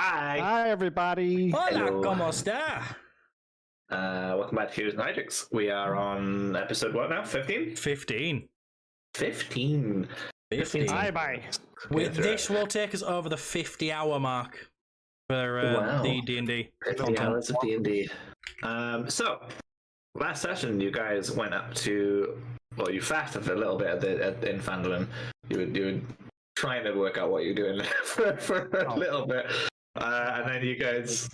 Hi. Hi, everybody. Hola, Hello. ¿cómo está? Welcome back to Hijinks. We are on episode what now? 15? 15. 15. 15. Bye. This will take us over the 50-hour mark for Wow. the D&D 50 content. hours of D&D. So, last session you guys went up to, well, you fasted a little bit in Fandolin. You were trying to work out what you're doing for a little bit. And then you guys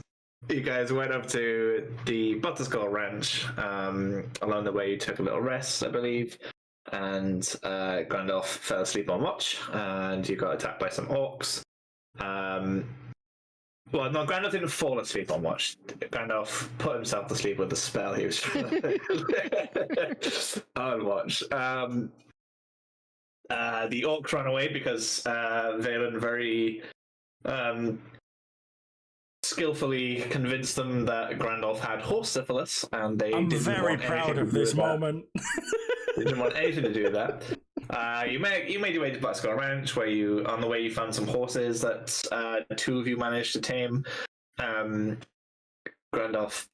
went up to the Butterskull Ranch. Along the way you took a little rest, I believe. And Grandolph fell asleep on watch, and you got attacked by some orcs. Well, no, Grandolph didn't fall asleep on watch. Grandolph put himself to sleep with the spell he was on watch. The orcs ran away because Valen very skillfully convinced them that Grandolph had horse syphilis, and they I'm didn't very want proud anything of to do this with that. moment. They didn't want anything to do with that. You made your way to Butterskull Ranch, where on the way you found some horses that two of you managed to tame. Grandolph,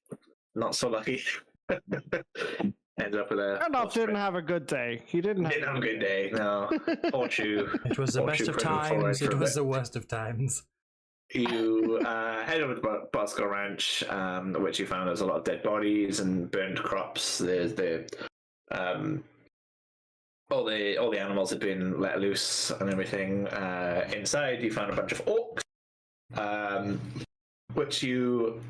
not so lucky. Ended up with a. Randolph didn't have a good day. He didn't have a good day. No, Horseshoe. It was the best of times. It was the. the worst of times. You head over to Butterskull Ranch, which you found there's a lot of dead bodies and burned crops. There's all the animals had been let loose and everything. Inside, you found a bunch of orcs, which you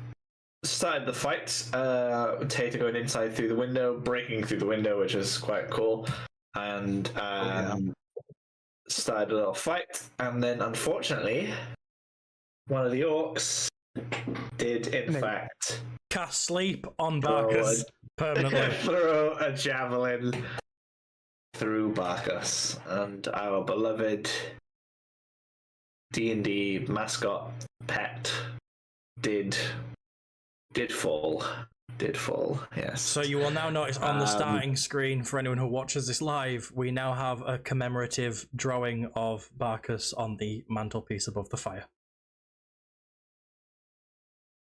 started the fight. Tater going inside through the window, breaking through the window, which is quite cool, and started a little fight. And then, unfortunately, one of the orcs did, in fact, Cast sleep on Barcus permanently. throw a javelin through Barcus, and our beloved D&D mascot pet did fall. Yes. So you will now notice on the starting screen, for anyone who watches this live, we now have a commemorative drawing of Barcus on the mantelpiece above the fire.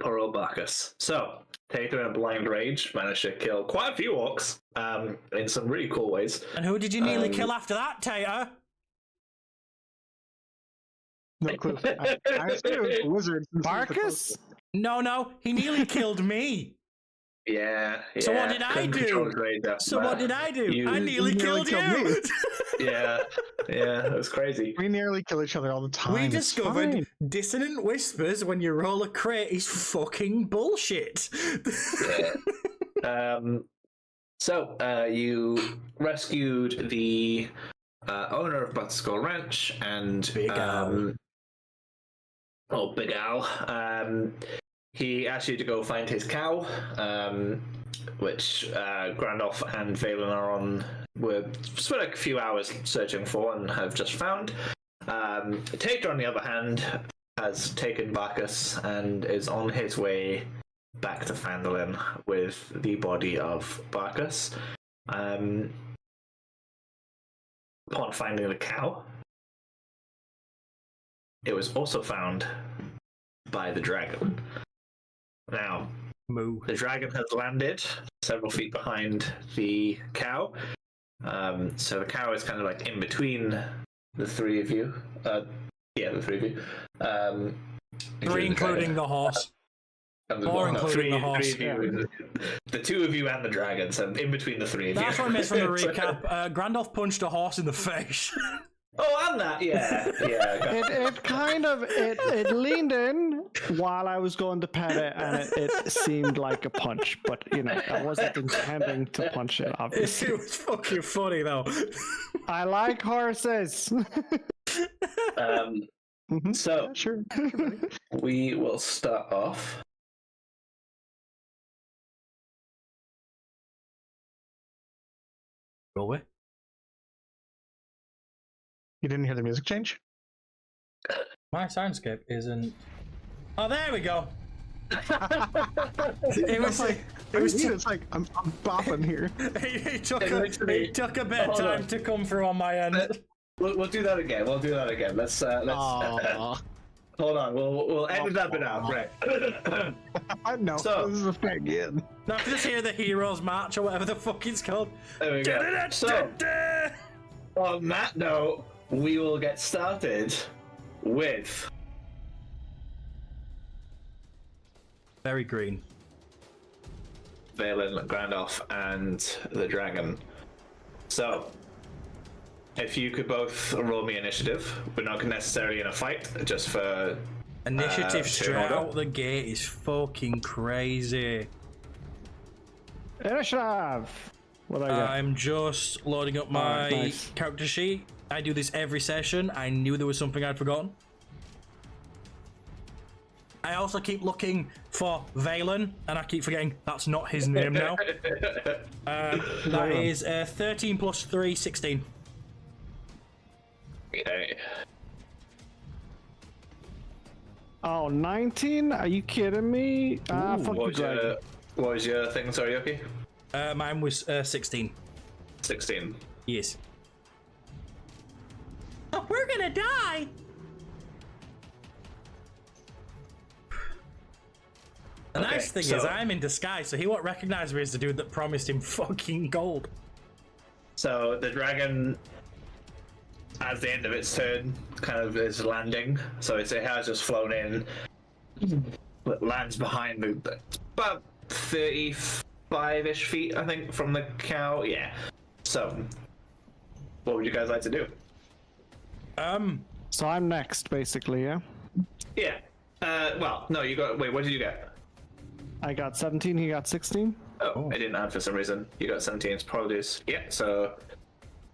Poor old Barcus. So, Tater in a blind rage managed to kill quite a few orcs in some really cool ways. And who did you nearly kill after that, Tater? No clue. I assume it was a wizard. Barcus? No, he nearly killed me. Yeah. So what did I Couldn't do? control his rage after So what that. did I do? You- I nearly killed you. me. Yeah, it was crazy. We nearly kill each other all the time. We It's discovered fine. dissonant whispers when you roll a crit is fucking bullshit. Yeah. So you rescued the owner of Butterskull Ranch and Big Al. Big Al. He asked you to go find his cow, which Grandolph and Valen were spent like a few hours searching for and have just found. Tater, on the other hand, has taken Barcus and is on his way back to Fandolin with the body of Barcus. Upon finding the cow, it was also found by the dragon. Now, Moo. the dragon has landed several feet behind the cow. So the cow is kind of like in between the three of you. The three of you. Three including the horse. Four including the horse. Three of you, the two of you and the dragon, so in between the three of you. That's what I missed from the recap. Grandolph punched a horse in the face. Oh, and that, yeah. It kind of leaned in while I was going to pet it, and it seemed like a punch, but I wasn't intending to punch it. Obviously, It was fucking funny though. I like horses. So Yeah, sure. we will start off. Go away. You didn't hear the music change? My soundscape isn't. Oh, there we go. It was like It's like I'm bopping here. It took a bit of time to come through on my end. We'll do that again. Let's Aw. hold on. We'll edit that bit out, right? I know. So- This is a thing, yeah. Now I can just hear the Heroes March or whatever the fuck it's called. There we go. So, on that note, we will get started with Very green. Valen, Grandoff, and the dragon. So, if you could both roll me initiative, we're not necessarily in a fight, just for Initiative straight order. out the gate is fucking crazy. Initiative! What I got? I'm just loading up my nice. character sheet. I do this every session. I knew there was something I'd forgotten. I also keep looking for Valen, and I keep forgetting that's not his name now. That is 13 plus 3, 16. Okay. Oh, 19? Are you kidding me? Fuck you, Greg. What was your thing, sorry, Yoki? Mine was 16. 16. Yes. Oh, we're gonna die! The nice thing is I'm in disguise, so he won't recognize me as the dude that promised him fucking gold. So the dragon, at the end of its turn, kind of is landing. So it has just flown in, but lands behind me, about 35-ish feet, I think, from the cow. Yeah. So, what would you guys like to do? So I'm next, basically, yeah? Yeah. Well, no, you got. Wait, what did you get? I got 17, he got 16. Oh, I didn't add for some reason. You got 17. Apologies. Yeah. So,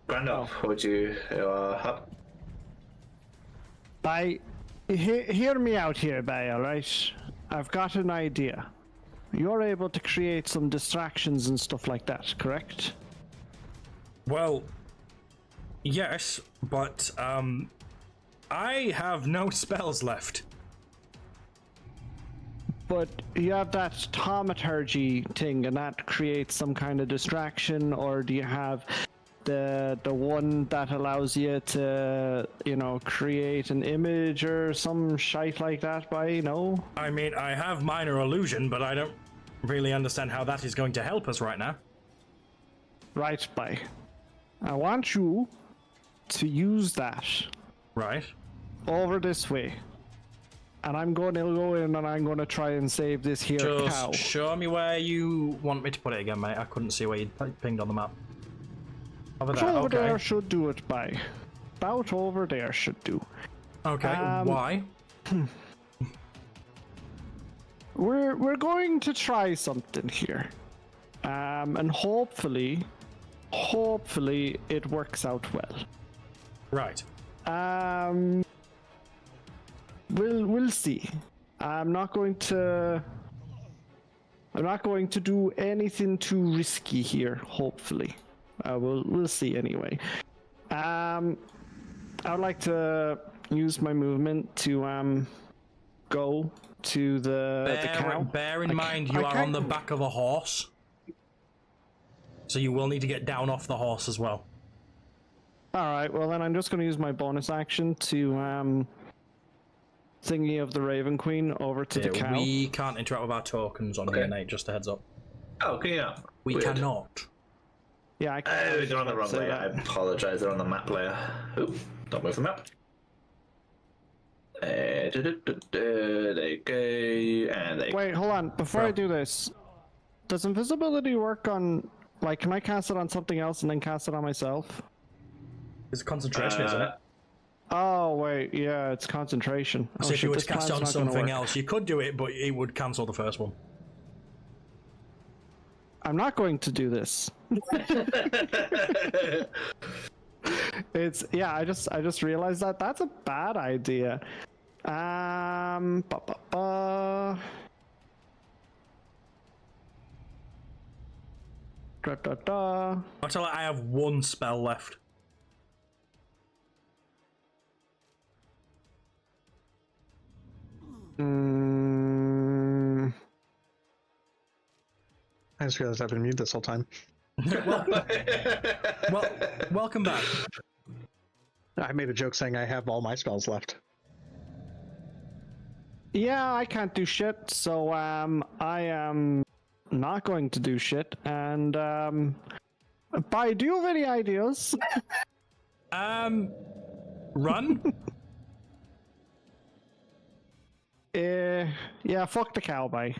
Grandoff, what would you have? Hear me out here, Bay, alright? I've got an idea. You're able to create some distractions and stuff like that, correct? Well, yes, but I have no spells left. But you have that thaumaturgy thing, and that creates some kind of distraction, or do you have the one that allows you to, you know, create an image or some shite like that? No? I mean, I have minor illusion, but I don't really understand how that is going to help us right now. Right, Bay. I want you to use that Right. over this way. And I'm going to go in and I'm going to try and save this here cow. Just show me where you want me to put it again, mate. I couldn't see where you pinged on the map. Over there, Over okay. there should do it, Bay. About over there should do. Okay, why? We're going to try something here, and hopefully it works out well. Right. We'll see. I'm not going to do anything too risky here. Hopefully, we'll see anyway. I would like to use my movement to go to the cow. Bear in mind, you are on the back of a horse, so you will need to get down off the horse as well. All right. Well, then I'm just going to use my bonus action to thingy of the Raven Queen over to the cow. We can't interact with our tokens on here, Nate. Just a heads up. Oh, can you not? We Weird. cannot. Yeah, I can. Oh, they're on the wrong layer. I apologize. They're on the map layer. Oop, don't move the map. There you go. And they. Wait, hold on. Before I do this, does invisibility work on? Like, can I cast it on something else and then cast it on myself? It's concentration, isn't it? Oh wait, yeah, it's concentration. So Oh, if you were to this cast it on plan's not gonna something work. else, you could do it, but it would cancel the first one. I'm not going to do this. It's I just realized that that's a bad idea. Da, da, da. I tell you, I have one spell left. I just realized I've been muted this whole time. Well, welcome back. I made a joke saying I have all my spells left. Yeah, I can't do shit, so I am not going to do shit. And Bai, do you have any ideas? Run. Yeah, fuck the cow, Bai.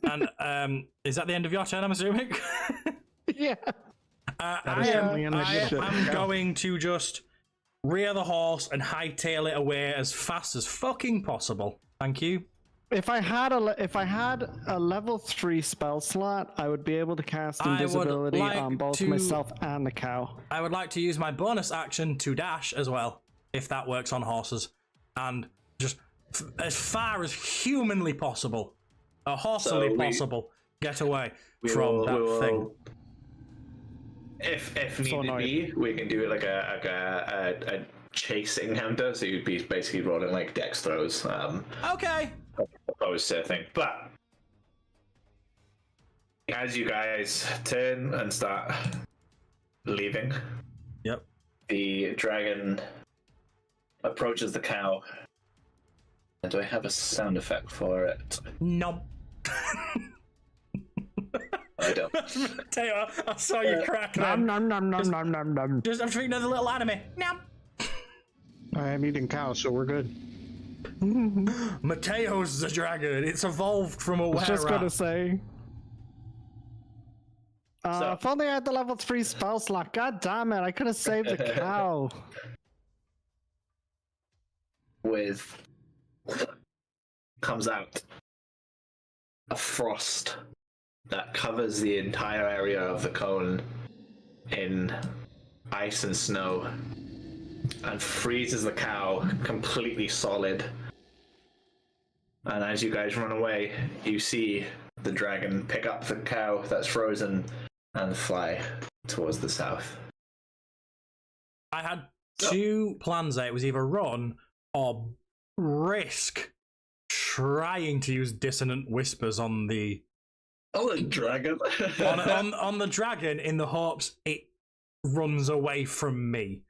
And is that the end of your turn? I'm assuming. Yeah. I am going to just rear the horse and hightail it away as fast as fucking possible. Thank you. If I had a level 3 spell slot, I would be able to cast invisibility on both myself and the cow. I would like to use my bonus action to dash as well, if that works on horses, and just as far as humanly possible, horsily possible, get away from that thing. If need be, we can do like a chasing hunter, so you'd be basically rolling like dex throws. Okay. Opposed to a thing, but as you guys turn and start leaving, yep, the dragon approaches the cow. And do I have a sound effect for it? No. I don't. Tell you what, I saw you crack then. Nom nom nom nom nom nom. Just I'm treating another little anime. Nom. I am eating cows, so we're good. Mateo's the dragon. It's evolved from a were I was just gonna say. So- If only I had the level 3 spell slot. God damn it! I could have saved the cow. With comes out a frost that covers the entire area of the cone in ice and snow and freezes the cow completely solid. And as you guys run away, you see the dragon pick up the cow that's frozen and fly towards the south. I had two plans there. It was either run or risk trying to use dissonant whispers on the dragon. on the dragon in the hopes it runs away from me.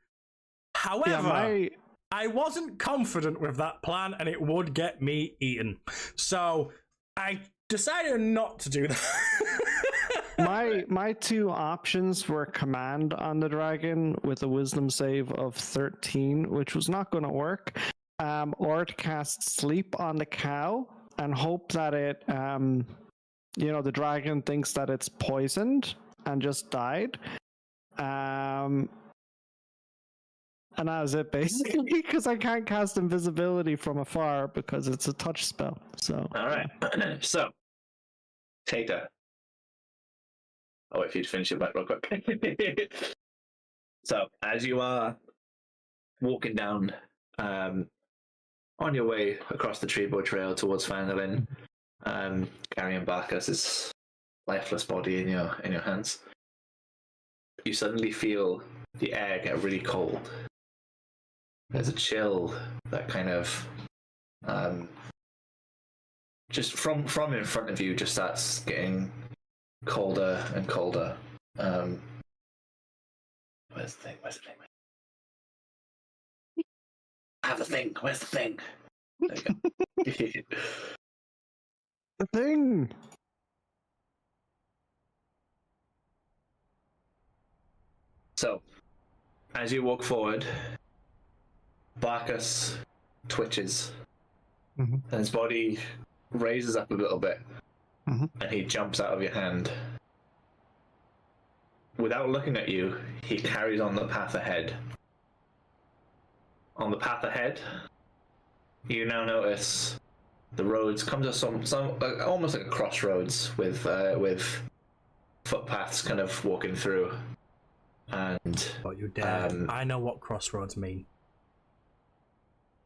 However, I wasn't confident with that plan and it would get me eaten. So I decided not to do that. my two options were command on the dragon with a wisdom save of 13, which was not going to work, or to cast sleep on the cow and hope that it, the dragon thinks that it's poisoned and just died. And that was it, basically, because I can't cast invisibility from afar because it's a touch spell. So. All right. So, Tata. Oh, if you'd finish it back real quick. So, as you are walking down on your way across the Treebow Trail towards Fandolin, carrying Barkas's lifeless body in your hands, you suddenly feel the air get really cold. There's a chill that kind of just from in front of you just starts getting colder and colder. Where's the thing? I have the thing. Where's the thing? There you go. The thing. So, as you walk forward, Barkas twitches, and his body raises up a little bit, and he jumps out of your hand. Without looking at you, he carries on the path ahead. On the path ahead, you now notice the roads come to some almost like a crossroads with footpaths kind of walking through. And but you're dead. I know what crossroads mean.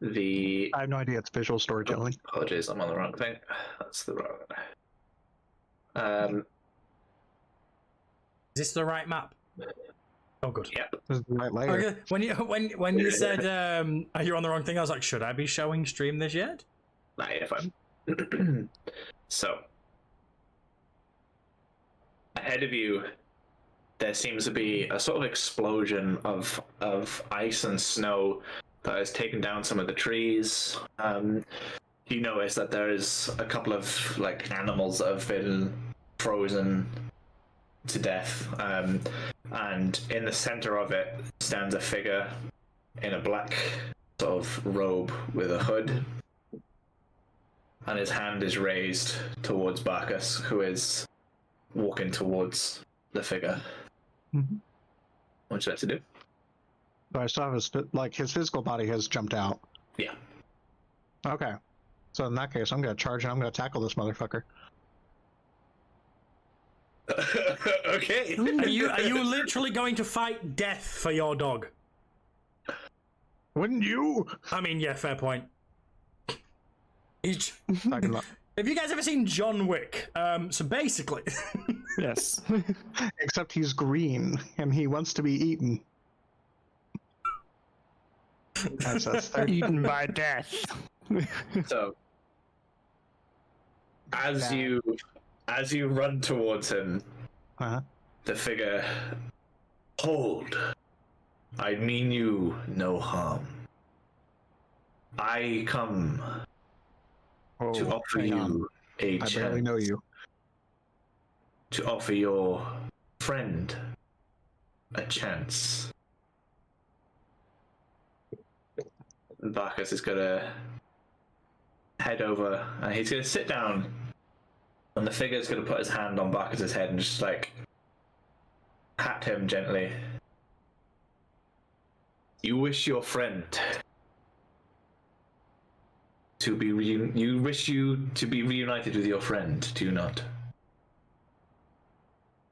I have no idea. It's visual storytelling. Apologies, I'm on the wrong thing. That's the wrong. Is this the right map? Oh, good. Yep. This is the right layer. Okay. When you said are you on the wrong thing, I was like, should I be showing stream this yet? Nah, yeah, fine. So, ahead of you, there seems to be a sort of explosion of ice and snow that has taken down some of the trees. you notice that there is a couple of like animals that have been frozen to death, and in the center of it stands a figure in a black sort of robe with a hood, and his hand is raised towards Bacchus, who is walking towards the figure. Mm-hmm. What would you like to do? But I still have his physical body has jumped out. Yeah. Okay. So in that case, I'm gonna charge and I'm gonna tackle this motherfucker. Okay. Are you literally going to fight death for your dog? Wouldn't you? I mean, yeah, fair point. Have you guys ever seen John Wick? So basically, Yes. Except he's green and he wants to be eaten. That's Eaten by death. So, as you run towards him, the figure, hold. I mean you no harm. I come to offer you a chance. I barely know you. To offer your friend a chance. And Bacchus is gonna head over and he's gonna sit down, and the figure's gonna put his hand on Bacchus's head and just like pat him gently. You wish your friend to be you wish you to be reunited with your friend, do you not?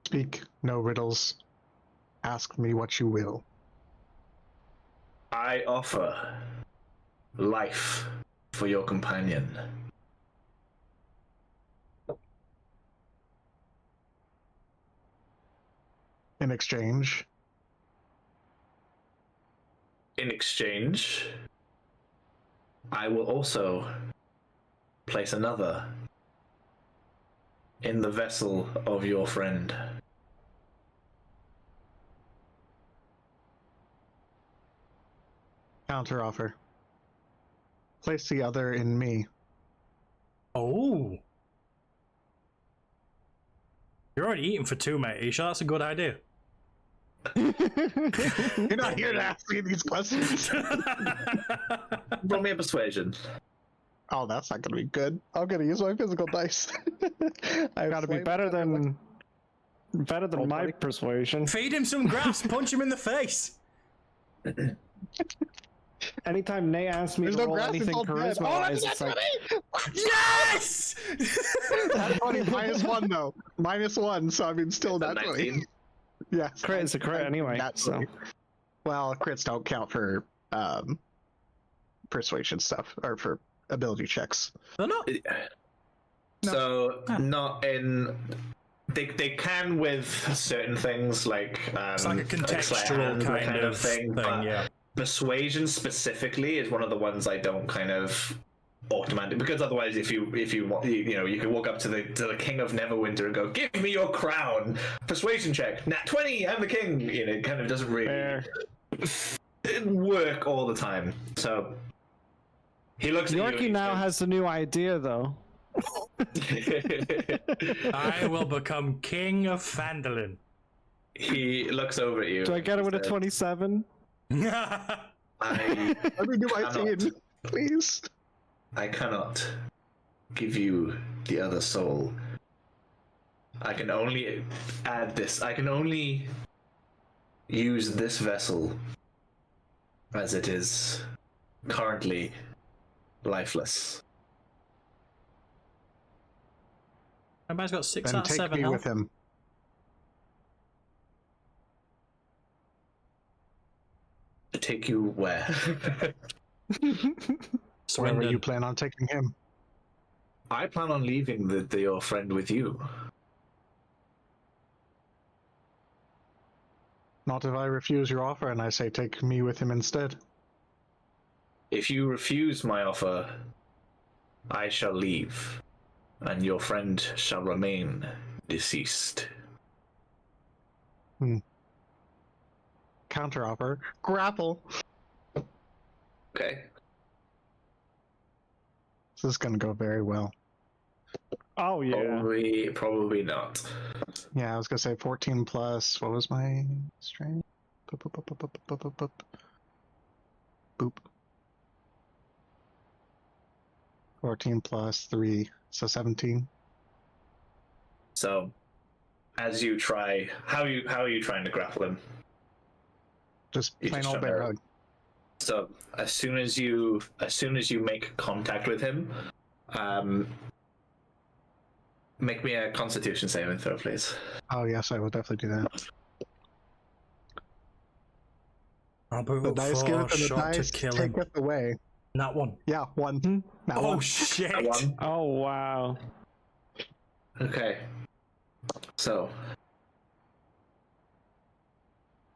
Speak no riddles. Ask me what you will. I offer life for your companion. In exchange. In exchange, I will also place another in the vessel of your friend. Counter offer. Place the other in me. oh, you're already eating for two, mate. Are you sure that's a good idea? You're not here to ask me these questions. Roll me a persuasion. Oh, that's not gonna be good. I'm gonna use my physical dice. I gotta be better than my persuasion. Feed him some grass. Punch him in the face. Anytime Nate asks me There's to no roll grass, anything it's all dead. charisma-wise, it's like, Yes! That's funny. -1 though. -1. So I mean, still Is that not 20. 19? Yeah. crit is a crit anyway. That's So well, crits don't count for persuasion stuff or for ability checks. They're not. So not in. They can with certain things like It's like a sleight of contextual hand kind of thing. But yeah. persuasion specifically is one of the ones I don't kind of automatically, because otherwise if you want, you know, you can walk up to the King of Neverwinter and go, give me your crown. Persuasion check. Nat 20, I'm the king. You know, it kind of doesn't really work all the time. So he looks at you. Yorkie now has a new idea though. I will become king of Phandalin. He looks over at you. Do I get it with a 27? I Let me do my cannot. scene, please. I cannot give you the other soul. I can only add this. I can only use this vessel as it is currently lifeless. Everybody's got 6 Then out of take 7 me health. with him. To take you where? Wherever Swindon. you plan on taking him. I plan on leaving your friend with you. Not if I refuse your offer and I say take me with him instead. If you refuse my offer, I shall leave, and your friend shall remain deceased. Counter offer. Grapple. Okay. This is gonna go very well. Oh yeah. Probably not. Yeah, I was gonna say 14 plus. What was my strength? Boop, boop, boop, boop, boop, boop, boop, boop. 14 plus 3, so 17. So, as you try, how are you trying to grapple him? Just You're plain just old trying bear to- hug. So as soon as you make contact with him, make me a Constitution saving throw, please. Oh yes, I will definitely do that. I'll put The up dice 4 give it, and the shot to dice kill take him. it away. Not one. Yeah, one. That Oh one. shit! A one. Oh wow. Okay. So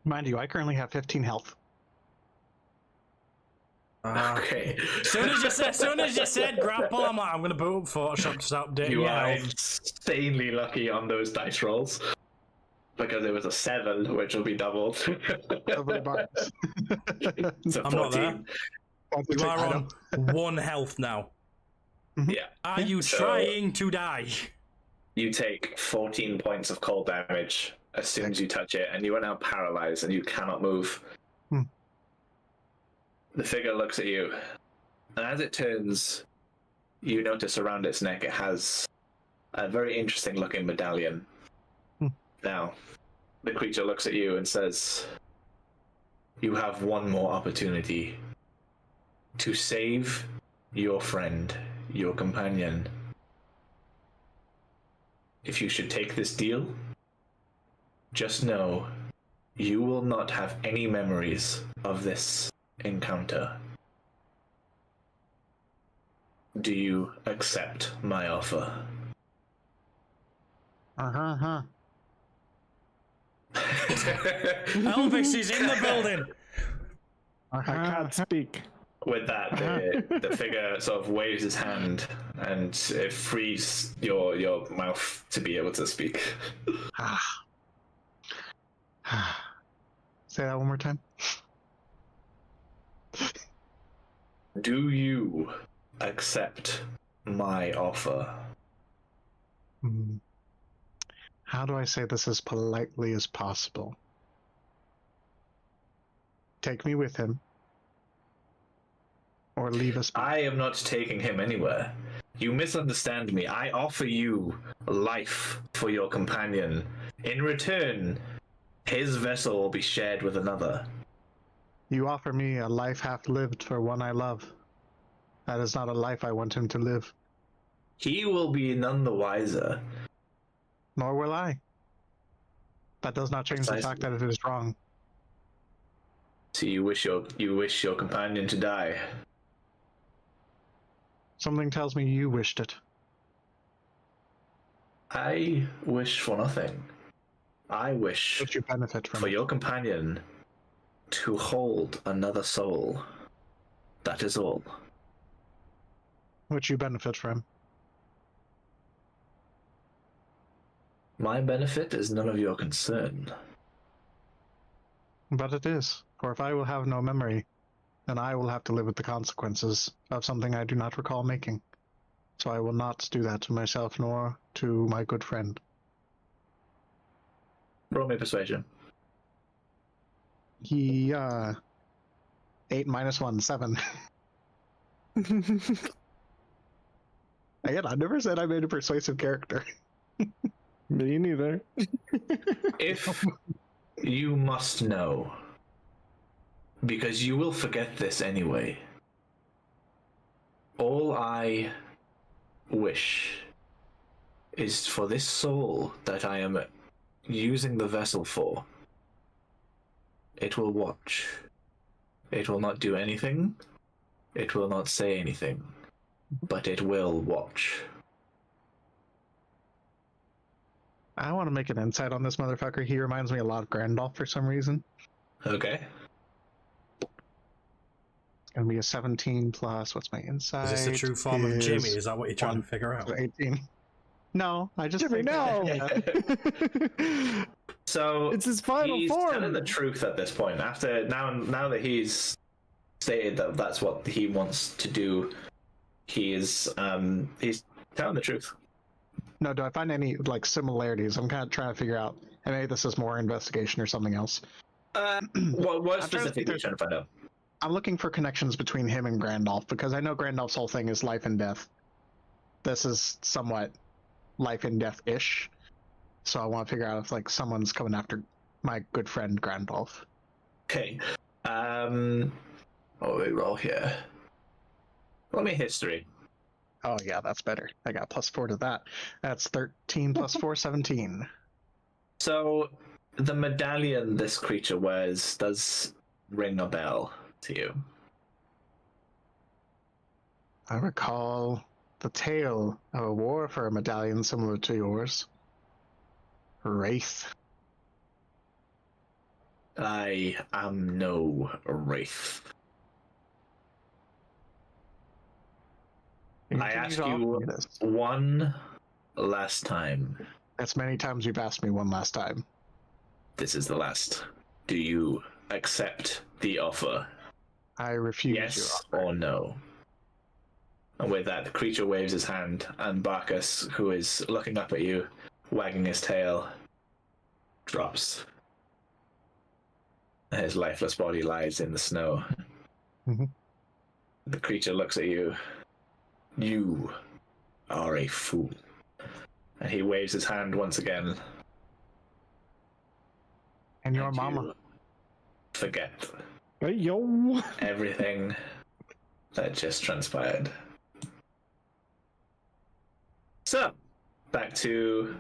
Mind you, I currently have 15 health. okay, Soon as you said grapple, I'm like, I'm gonna put up Photoshop to start updating you your are health. insanely lucky on those dice rolls because it was a 7, which will be doubled. Nobody bugs. It's a I'm not there. 14. You are I on know. 1 health now. Yeah. Are you So- trying to die? You take 14 points of cold damage as soon as you touch it, and you are now paralyzed and you cannot move. The figure looks at you, and as it turns, you notice around its neck it has a very interesting looking medallion. Now, the creature looks at you and says, "You have one more opportunity to save your friend, your companion. If you should take this deal, just know you will not have any memories of this encounter. Do you accept my offer?" Elvis is in the building. I can't speak. With that, the figure sort of waves his hand, and it frees your mouth to be able to speak. Say that one more time. Do you accept my offer? How do I say this as politely as possible? Take me with him. Or leave us. I am not taking him anywhere. You misunderstand me. I offer you life for your companion. In return, his vessel will be shared with another. You offer me a life half lived for one I love. That is not a life I want him to live. He will be none the wiser. Nor will I. That does not change the fact that it is wrong. So you wish your companion to die. Something tells me you wished it. I wish for nothing. I wish But you benefit from for it. your companion to hold another soul. That is all. Which you benefit from. My benefit is none of your concern. But it is. For if I will have no memory, then I will have to live with the consequences of something I do not recall making. So I will not do that to myself nor to my good friend. Roll me persuasion. He, 8 minus 1, 7. Again, I never said I made a persuasive character. Me neither. If you must know, because you will forget this anyway, all I wish is for this soul that I am using the vessel for. It will watch. It will not do anything. It will not say anything. But it will watch. I want to make an insight on this motherfucker. He reminds me a lot of Grandolph for some reason. Okay. It's going to be a 17 plus, what's my insight? Is this the true form of Jimmy? Is Is that what you're trying to figure out? 18. No, I just Jimmy, think that- no! So It's his final he's form. telling the truth at this point. After now that he's stated that that's what he wants to do, he's telling the truth. No, do I find any like similarities? I'm kind of trying to figure out. And maybe this is more investigation or something else. What specifically are you trying to find out? I'm looking for connections between him and Grandolph because I know Grandolph's whole thing is life and death. This is somewhat life and death-ish. So I want to figure out if like someone's coming after my good friend Grandolph. Okay. What we roll here? Let me history. Oh yeah, that's better. I got +4 to that. That's 13 plus 4, 17. So the medallion this creature wears does ring a bell to you. I recall the tale of a war for a medallion similar to yours. Wraith. I am no wraith. I asked you one last time. That's many times you've asked me one last time. This is the last. Do you accept the offer? I refuse yes your offer. Or no? And with that, the creature waves his hand, and Barkus, who is looking up at you, wagging his tail, drops. His lifeless body lies in the snow. Mm-hmm. The creature looks at you. You are a fool. And he waves his hand once again. And your mama. Forget Hey, yo. everything that just transpired. So, back to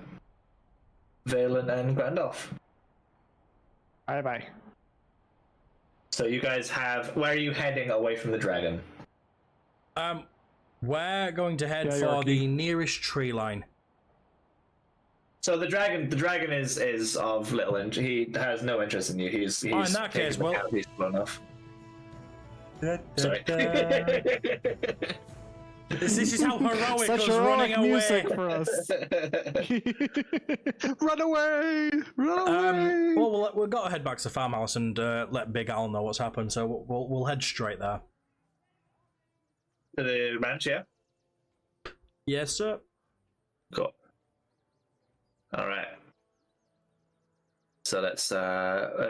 Valen and Grandolph. Bye-bye. So you guys have... Where are you heading away from the dragon? We're going to head for the nearest tree line. So the dragon is of little interest. He has no interest in you. He's in that case, well, he's blown off. Sorry. This is how heroic Such us heroic running music away. for us. Run away! Run away! Well, we've got to head back to the farmhouse and let Big Al know what's happened. So we'll head straight there. To the ranch, yeah. Yes, sir. Cool. All right. So let's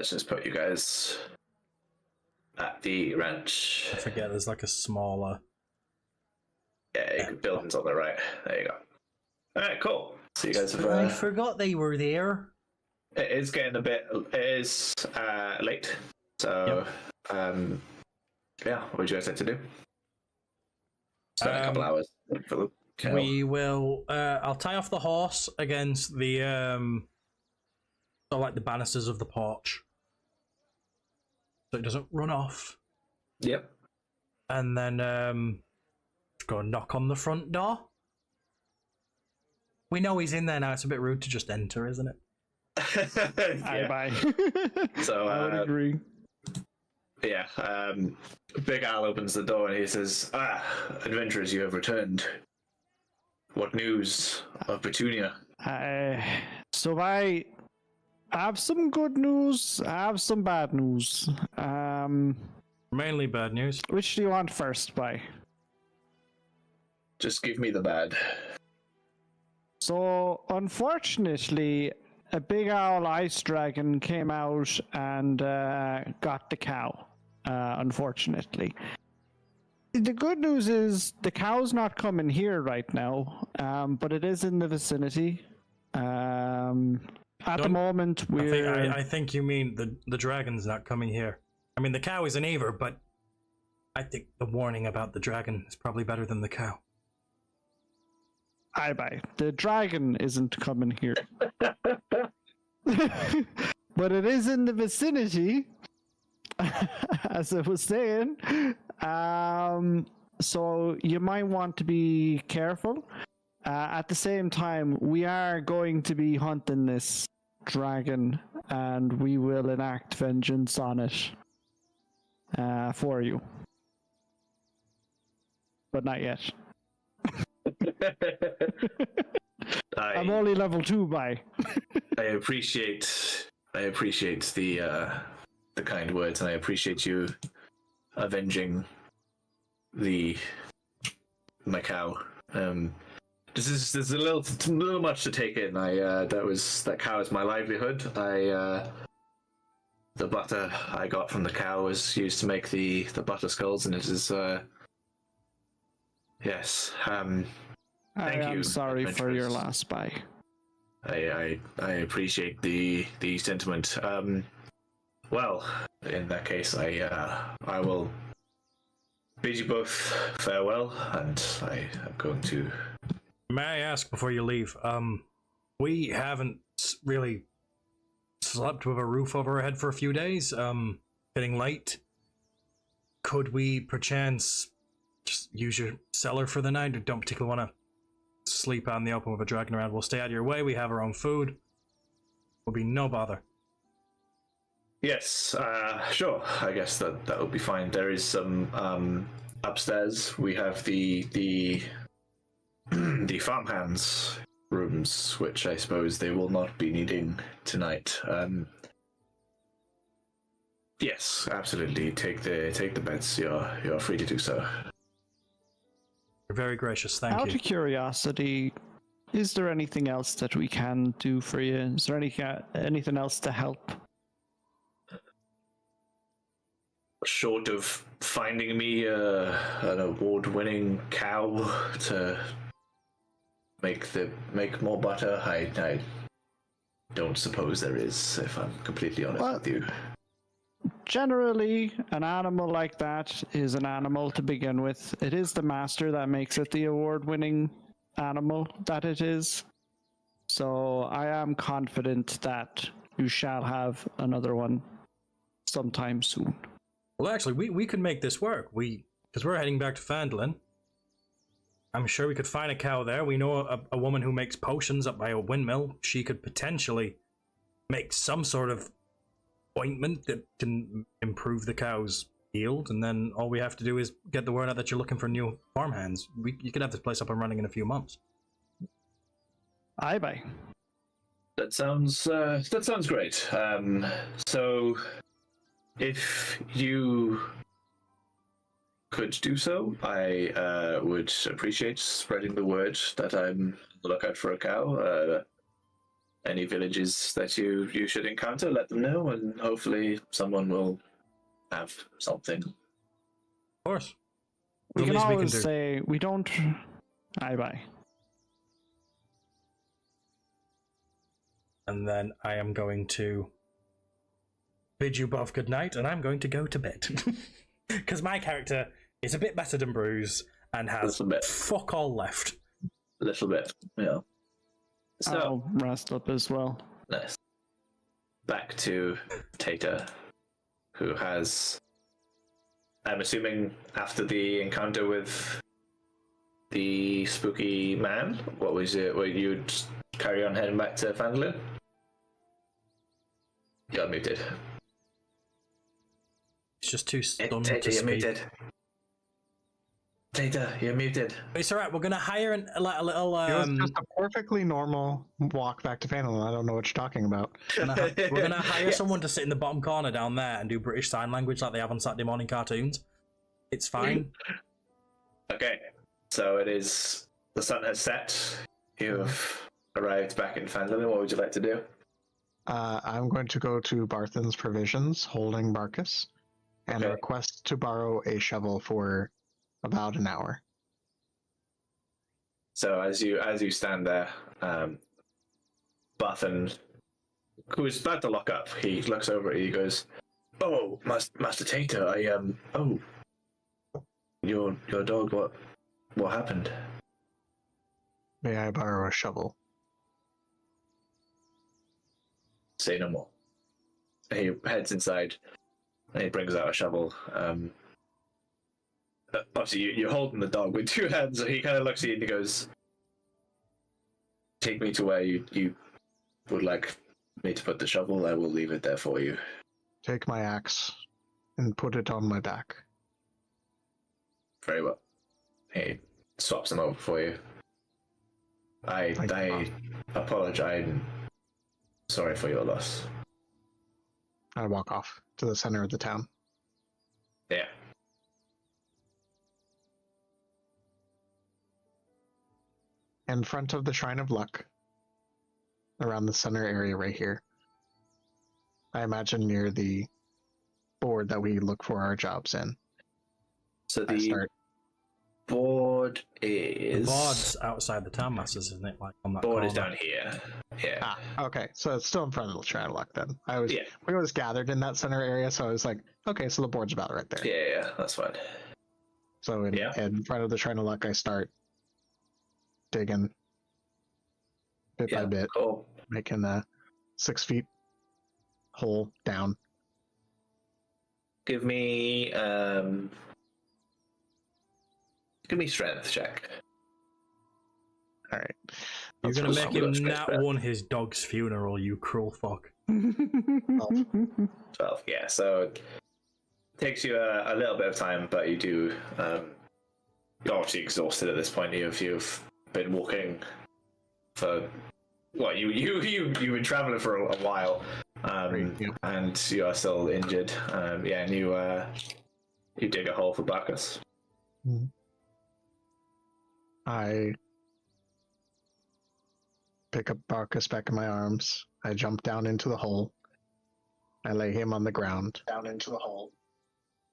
just put you guys at the ranch. I forget there's like a smaller. Yeah, buildings on the right. There you go. All right, cool. So you guys have. I forgot they were there. It is getting a bit. It is late. So, yeah. What would you guys like to do? Spend a couple hours for the kill. We will. I'll tie off the horse against the so like the banisters of the porch, so it doesn't run off. Yep. And then go knock on the front door. We know he's in there now. It's a bit rude to just enter, isn't it? Yeah. Bye. So I would agree. Yeah. Big Al opens the door and he says, adventurers, you have returned. What news of Petunia? So I have some good news. I have some bad news. Mainly bad news. Which do you want first, Bye? Just give me the bad. So, unfortunately, a big owl ice dragon came out and got the cow, unfortunately. The good news is the cow's not coming here right now, but it is in the vicinity. At the moment, we're... I think you mean the dragon's not coming here. I mean, the cow isn't either, but I think the warning about the dragon is probably better than the cow. Bye. The dragon isn't coming here. But it is in the vicinity, as I was saying. So you might want to be careful. At the same time, we are going to be hunting this dragon, and we will enact vengeance on it for you. But not yet. I'm only level 2, Bye. I appreciate the kind words, and I appreciate you avenging the my cow. This is a little much to take in. That cow is my livelihood. The butter I got from the cow was used to make the butter skulls, and it is yes. Thank you. I'm sorry for your loss, Spy. I appreciate the sentiment. Well, in that case, I will bid you both farewell, and I am going to. May I ask before you leave? We haven't really slept with a roof over our head for a few days. Getting late. Could we perchance just use your cellar for the night? I don't particularly want to sleep out in the open with a dragon around. We'll stay out of your way. We have our own food. Will be no bother. Yes, sure. I guess that would be fine. There is some upstairs. We have the the farmhands rooms, which I suppose they will not be needing tonight. Yes, absolutely. Take the beds. You're free to do so. You're very gracious. Thank Out you. of curiosity, is there anything else that we can do for you? Is there anything else to help? Short of finding me an award-winning cow to make more butter, I don't suppose there is, if I'm completely honest with you. Generally, an animal like that is an animal to begin with. It is the master that makes it the award-winning animal that it is. So I am confident that you shall have another one sometime soon. Well, actually, we could make this work. Because we're heading back to Fandolin. I'm sure we could find a cow there. We know a woman who makes potions up by a windmill. She could potentially make some sort of ointment that can improve the cow's yield, and then all we have to do is get the word out that you're looking for new farmhands. You could have this place up and running in a few months. Aye, bye. That sounds great. So, if you could do so, I would appreciate spreading the word that I'm on the lookout for a cow. Any villages that you should encounter, let them know, and hopefully someone will have something. Of course. We The can least we can always do. say we don't. Aye, bye. And then I am going to bid you both good night, and I'm going to go to bed. Because my character is a bit better than Bruce and has fuck all left. A little bit, yeah. So, I'll rest up as well. nice. Back to Tata, who has, I'm assuming, after the encounter with the spooky man, what was it? Were you just carry on heading back to Fandolin? You're muted. It's just too stunned Tata, to you're speak. muted. Tata, you're muted. It's alright, we're gonna hire a little It was just a perfectly normal walk back to Fandolin. I don't know what you're talking about. we're gonna hire someone to sit in the bottom corner down there and do British Sign Language like they have on Saturday morning cartoons. It's fine. Okay, so it is, the sun has set. You've arrived back in Fandolin. What would you like to do? I'm going to go to Barthen's Provisions, holding Barkus, and Okay. request to borrow a shovel for about an hour. So as you stand there, Barthen, who is about to lock up, he looks over at you. He goes, "Oh, Master Tata, oh, your dog. What happened?" May I borrow a shovel? Say no more. He heads inside, and he brings out a shovel. Obviously, you're holding the dog with two hands, so he kind of looks at you and he goes, "Take me to where you would like me to put the shovel. I will leave it there for you." Take my axe and put it on my back. Very well. He swaps them over for you. I apologize. I'm sorry for your loss. I walk off to the center of the town. Yeah. in front of the Shrine of Luck, around the center area right here. I imagine near the board that we look for our jobs in. So I the start. board The is board's outside the town masters, isn't it? Like on that board is corner. down here. Yeah. Ah, okay. So it's still in front of the Shrine of Luck then. Yeah. We always gathered in that center area, so I was like, okay, so the board's about right there. Yeah, that's fine. So in front of the Shrine of Luck, I start digging bit by bit, Cool. making a 6 feet hole down. Give me strength check. All right. You're gonna That's make awesome. him That's not great. one his dog's funeral, you cruel fuck. 12. Yeah, so it takes you a little bit of time, but you do. You're obviously exhausted at this point. You've been walking for what you've been traveling for a while, and you are still injured. And you dig a hole for Bacchus. I pick up Barkus back in my arms. I jump down into the hole. I lay him on the ground. Down into the hole.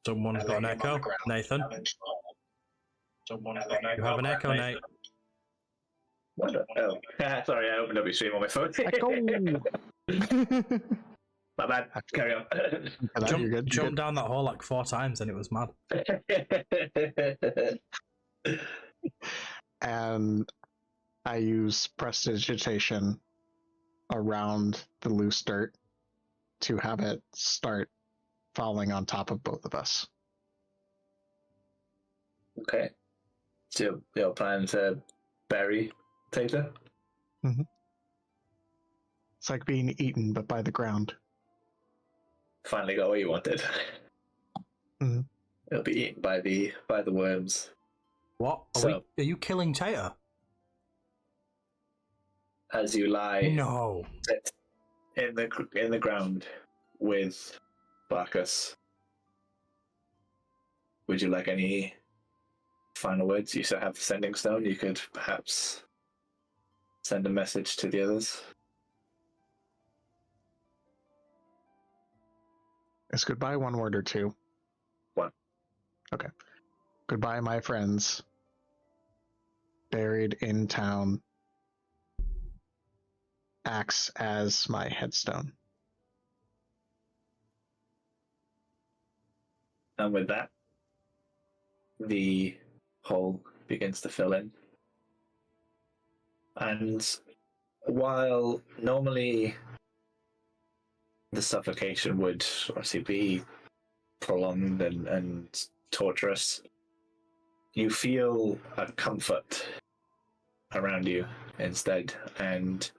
Someone's got an echo, Nathan. You have an echo, Nate. What? Oh, sorry, I opened up your stream on my phone. My bad. Carry on. Jump down that hole like 4 times and it was mad. And I use prestidigitation around the loose dirt to have it start falling on top of both of us. Okay. So you're planning to bury Tata? Mm-hmm. It's like being eaten, but by the ground. Finally got what you wanted. Mhm. It'll be eaten by the worms. What? Are you killing Tater? As you lie No. in the ground with Bacchus. Would you like any final words? You still have the sending stone. You could perhaps send a message to the others. Is goodbye one word or two? One. Okay. Goodbye, my friends. Buried in town. Acts as my headstone. And with that, the hole begins to fill in. And while normally the suffocation would obviously be prolonged and torturous, you feel a comfort around you instead, and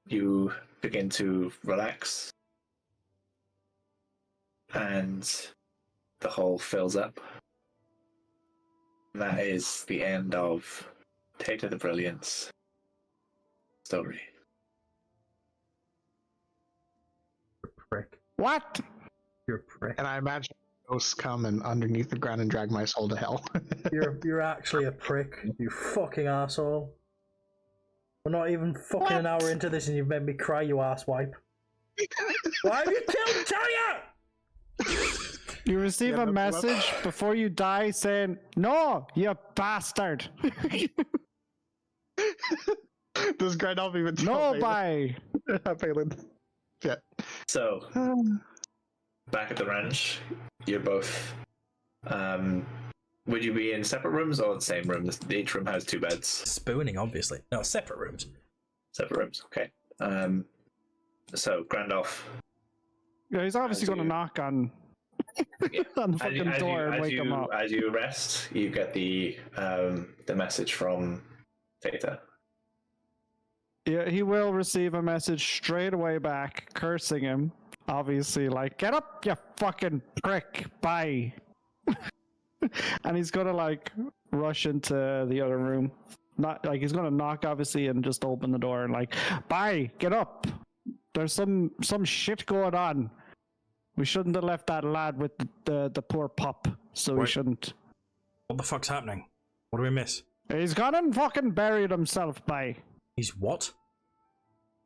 you begin to relax, and the hole fills up. And that is the end of Tata the Brilliant's story. Prick. What? You're a prick. And I imagine ghosts come and underneath the ground and drag my soul to hell. You're actually a prick, you fucking asshole. We're not even fucking an hour into this and you've made me cry, you asswipe. Why have you killed Talia? You receive a message before you die saying, "No, you bastard." Does Grandolph even tell No, Phelan? bye. Phelan. Yeah. So, back at the ranch, you're both. Would you be in separate rooms or the same room? Each room has 2 beds. Spooning, obviously. No, separate rooms. Separate rooms, okay. So, Grandolph. Yeah, he's obviously going to knock on on the fucking door and wake him up. As you rest, you get the message from Tata. Yeah, he will receive a message straight away back, cursing him. Obviously, like, "Get up, you fucking prick! Bye." And he's gonna like rush into the other room. Not like he's gonna knock, obviously, and just open the door and like, "Bye, get up. There's some shit going on. We shouldn't have left that lad with the poor pup. So we Wait. shouldn't." What the fuck's happening? What do we miss? He's gone and fucking buried himself, by. He's what?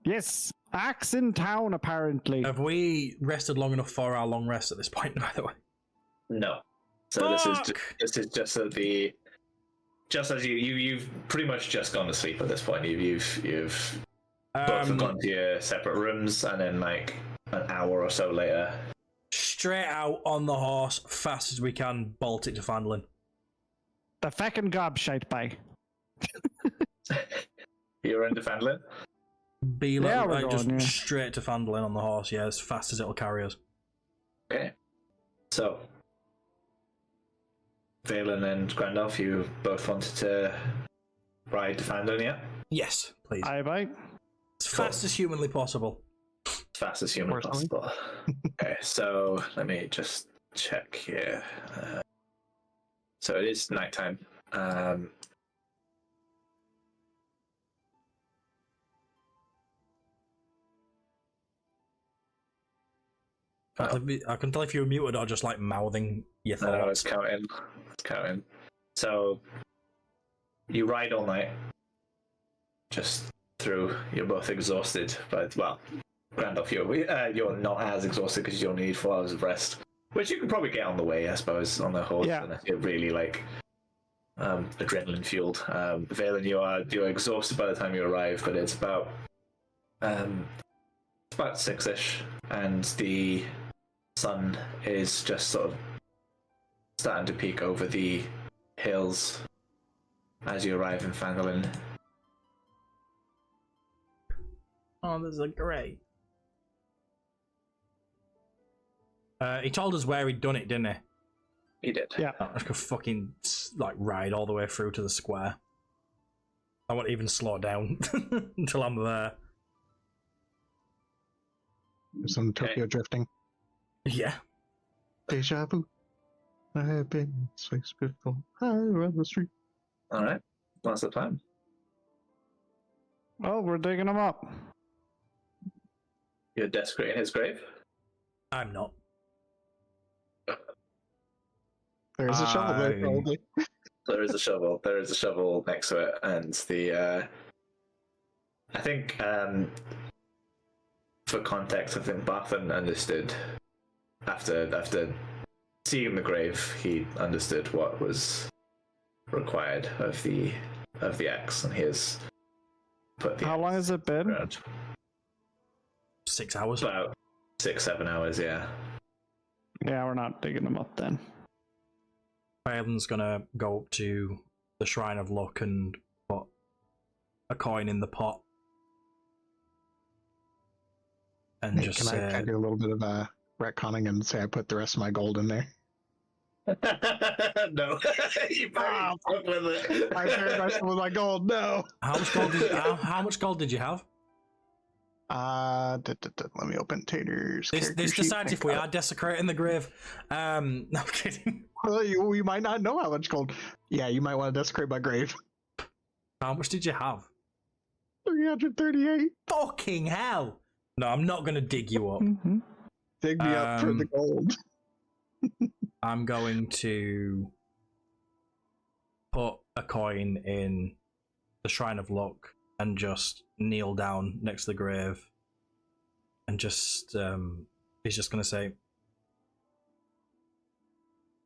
Yes, axe in town, apparently. Have we rested long enough for our long rest at this point, by the way? No. So this is just at the just as you've pretty much just gone to sleep at this point. You've both have gone to your separate rooms, and then like an hour or so later, straight out on the horse, fast as we can, bolt it to Fandolin. The feckin' gobshite, by. You're into Fandolin? Straight to Fandolin on the horse, yeah, as fast as it'll carry us. Okay. So, Valen and Grandolph, you both wanted to ride to Fandolin, yeah? Yes, please. Aye, bye. As fast as humanly possible. As fast as humanly possible. Okay, so let me just check here. So it is nighttime. I can tell if you were muted or just like mouthing your thoughts. No, it's counting. It's counting. So you ride all night, just through. You're both exhausted, but well, Randolph, you're not as exhausted because you only need 4 hours of rest, which you can probably get on the way, I suppose, on the horse. Yeah. And you're really like adrenaline fueled. Valen, you're exhausted by the time you arrive, but it's about 6ish, and the sun is just sort of starting to peek over the hills as you arrive in Fandolin. Oh, this is great. He told us where he'd done it, didn't he? He did. Yeah. I could fucking like ride all the way through to the square. I won't even slow down until I'm there. Some Tokyo drifting. Yeah. Deja vu. I have been in space before. I run the street. All right. What's the plan? Oh, we're digging him up. You're desecrating his grave? I'm not. There's a shovel there, probably. There is a shovel. There is a shovel next to it, and the I think for context, I think Barthen understood after seeing the grave, he understood what was required of the axe, and he has put the. How long has it been? Around. 6 hours. About 6-7 hours, yeah. Yeah, we're not digging them up then. Valen's gonna go up to the Shrine of Luck and put a coin in the pot. And Hey, just can I do a little bit of retconning and say I put the rest of my gold in there? No. You buried with it. I buried myself with my gold. No. how much gold did you have? Let me open Tater's. This decides if we are desecrating the grave. No, I'm kidding. Well, you might not know how much gold. Yeah, you might want to desecrate my grave. How much did you have? 338. Fucking hell! No, I'm not gonna dig you up. Mm-hmm. Dig me up for the gold. I'm going to put a coin in the Shrine of Luck and just kneel down next to the grave and just he's just gonna say,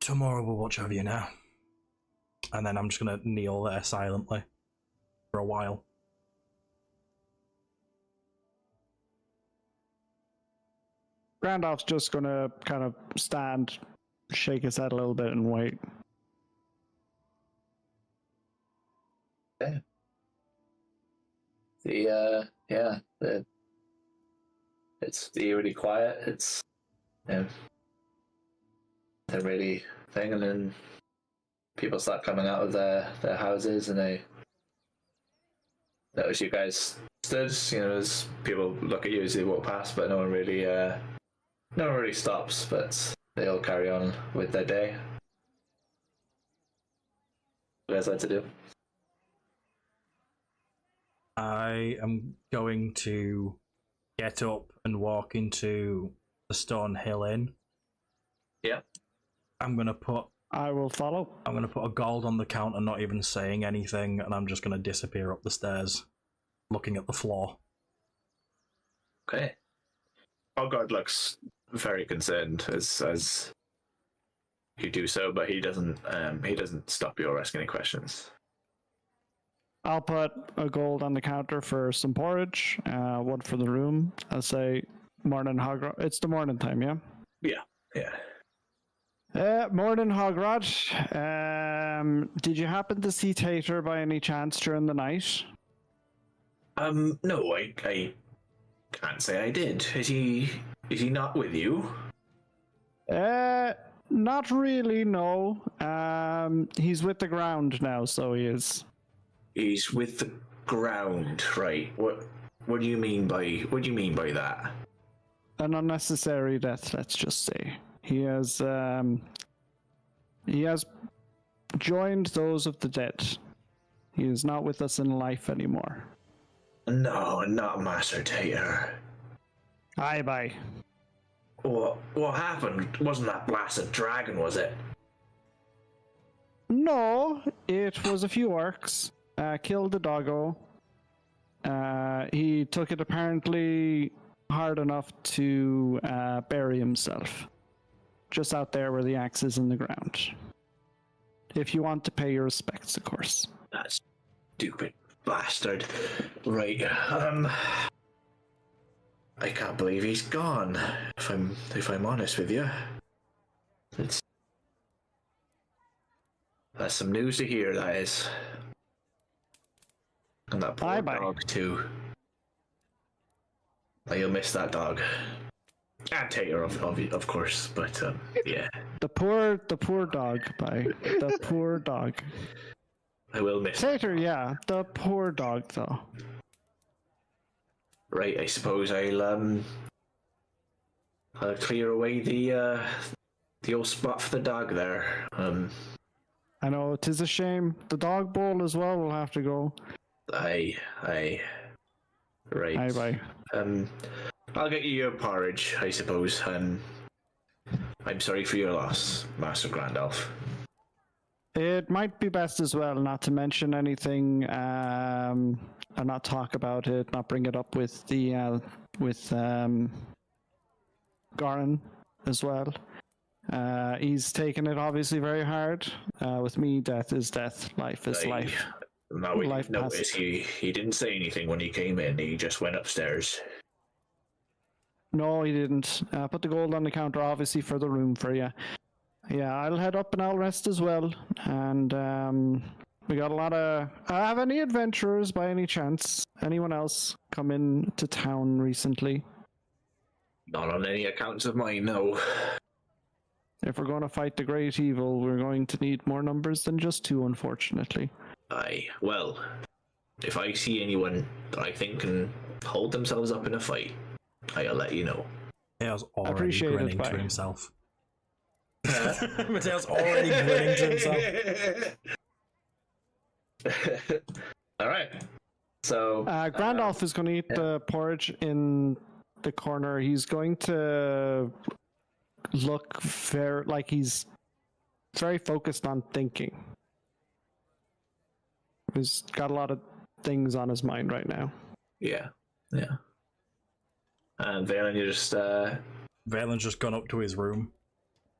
tomorrow we'll watch over you now. And then I'm just gonna kneel there silently for a while. Randolph's just gonna kind of stand, shake his head a little bit, and wait. Yeah. It's eerily quiet. It's they're really thing, and then people start coming out of their houses, and they notice you guys stood. You know, as people look at you as they walk past, but no one really stops. But they all carry on with their day. What do you guys like to do? I am going to get up and walk into the Stone Hill Inn. Yeah. I'm going to put I will follow. I'm going to put a gold on the counter, not even saying anything, and I'm just going to disappear up the stairs, looking at the floor. Okay. Ogord looks very concerned as you do so, but he doesn't stop you or ask any questions. I'll put a gold on the counter for some porridge, one for the room. I'll say morning Hogrod. It's the morning time, yeah? Yeah. Morning Hogrod. Did you happen to see Tater by any chance during the night? No, I can't say I did. Is he not with you? Not really, no. He's with the ground now, so he is. He's with the ground, right? What do you mean by that? An unnecessary death, let's just say. He has joined those of the dead. He is not with us in life anymore. No, not Master Tater. Aye, bye. What happened? Wasn't that blasted dragon, was it? No, it was a few orcs. Killed the doggo. He took it apparently hard enough to bury himself. Just out there where the axe is in the ground. If you want to pay your respects, of course. That stupid bastard. Right, I can't believe he's gone, if I'm honest with you. That's some news to hear, that is. And that poor dog too. You'll miss that dog. And Tater, of course, but yeah. The poor dog, bye. The poor dog. I will miss Tater, yeah. The poor dog, though. Right, I suppose I'll clear away the old spot for the dog there. I know, 'tis a shame. The dog bowl as well will have to go. Aye. Right. Aye, bye. I'll get you your porridge, I suppose. I'm sorry for your loss, Master Grandolph. It might be best as well not to mention anything, and not talk about it, not bring it up with the Goran as well. He's taken it obviously very hard. With me, death is death, life is life. No, we didn't notice. He didn't say anything when he came in. He just went upstairs. No, he didn't. Put the gold on the counter, obviously, for the room for you. Yeah, I'll head up and I'll rest as well. And we got a lot of... have any adventurers by any chance? Anyone else come in to town recently? Not on any accounts of mine, no. If we're going to fight the great evil, we're going to need more numbers than just 2, unfortunately. Aye, well, if I see anyone that I think can hold themselves up in a fight, I'll let you know. Mateo's already grinning to himself. Mateo's already grinning to himself. Alright. So Grandolph is going to eat the porridge in the corner. He's going to look very like he's very focused on thinking. He's got a lot of things on his mind right now. Yeah. And Valen, you just Valen's just gone up to his room.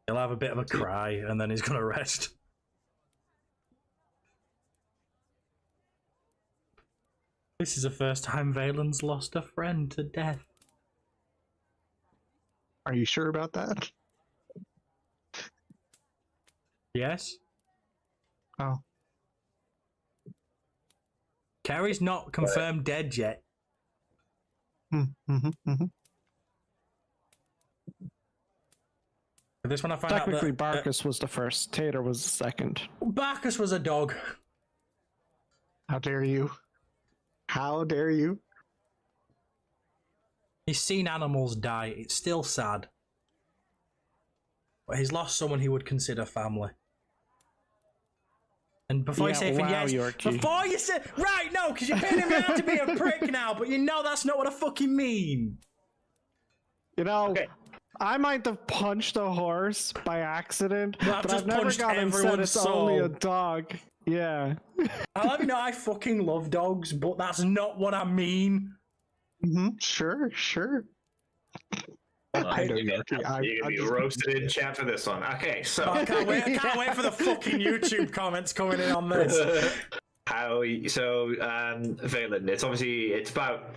He'll have a bit of a cry and then he's gonna rest. This is the first time Valen's lost a friend to death. Are you sure about that? Yes? Oh. Carrie's not confirmed dead yet. This one I found Technically, out that, Barkus was the first. Tater was the second. Barkus was a dog. How dare you? How dare you? He's seen animals die. It's still sad. But he's lost someone he would consider family. And before you say anything, yes, Yorkie. before you say... Right, no, because you're painting me out to be a prick now, but you know that's not what I fucking mean. You know, I might have punched a horse by accident, Well, I've but just I've never punched gotten said everyone's it's only a soul. dog. Yeah. I let you know I fucking love dogs, but that's not what I mean. Sure. I know you're Yorkie. gonna be roasted in chat for this one. Okay, so I can't wait for the fucking YouTube comments coming in on this. Valen, it's about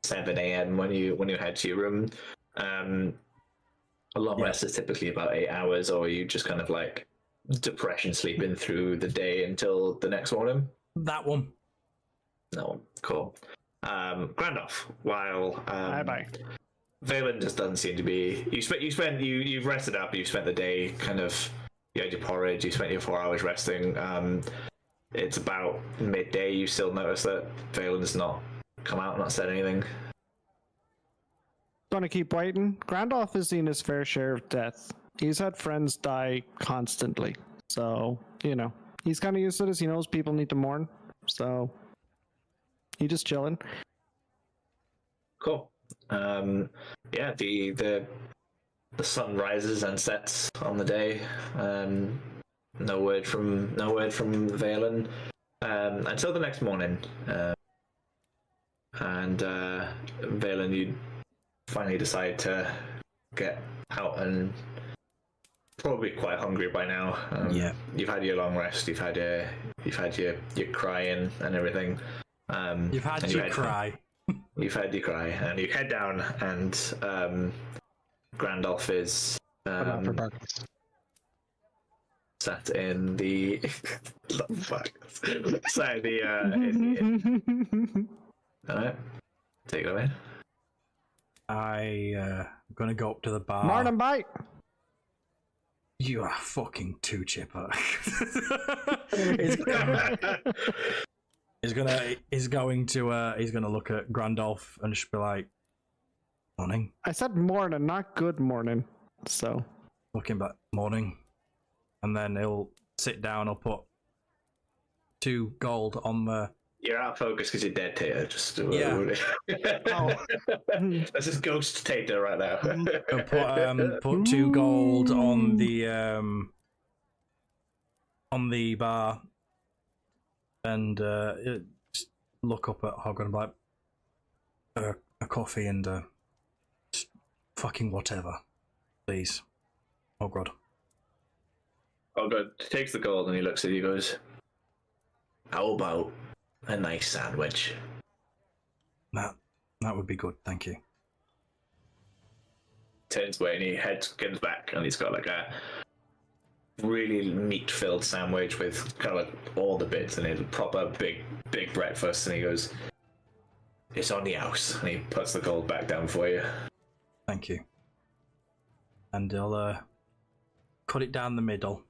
7 a.m. when you head to your room. A long rest is typically about 8 hours, or you just kind of like depression sleeping through the day until the next morning. That one. No, cool. Grandolph, while Bye. Valen just doesn't seem to be. You've rested up. You've spent the day kind of. You had your porridge. You spent your 4 hours resting. It's about midday. You still notice that Valen's not come out, not said anything. Gonna keep waiting. Grandolph has seen his fair share of death. He's had friends die constantly. So, he's kind of used to this. He knows people need to mourn. So, he just chilling. Cool. Yeah, the sun rises and sets on the day. No word from Valen until the next morning. And Valen, you finally decide to get out, and probably quite hungry by now. Yeah. You've had your long rest. You've had your crying and everything. You've had your cry. You've had your cry, and you head down, and Grandolph is sat in the sat in the all right, take it away. I'm gonna go up to the bar. Morning, bite. You are fucking too chipper. He's gonna look at Grandolph and just be like, "Morning." I said morning, not good morning. So Looking back, morning, and then he'll sit down. I'll put 2 gold on the. You're out of focus because you're dead, Tater. Just that's just ghost Tater right now. I'll put 2 gold on the bar, and just look up at Hog and be like, a coffee and just fucking whatever, please. Oh god. Oh god, he takes the gold and he looks at you and goes, how about a nice sandwich? That would be good, thank you. Turns away and he comes back, and he's got like a really meat-filled sandwich with kind of like all the bits, and it's a proper big breakfast, and he goes, it's on the house, and he puts the gold back down for you. Thank you. And I'll cut it down the middle,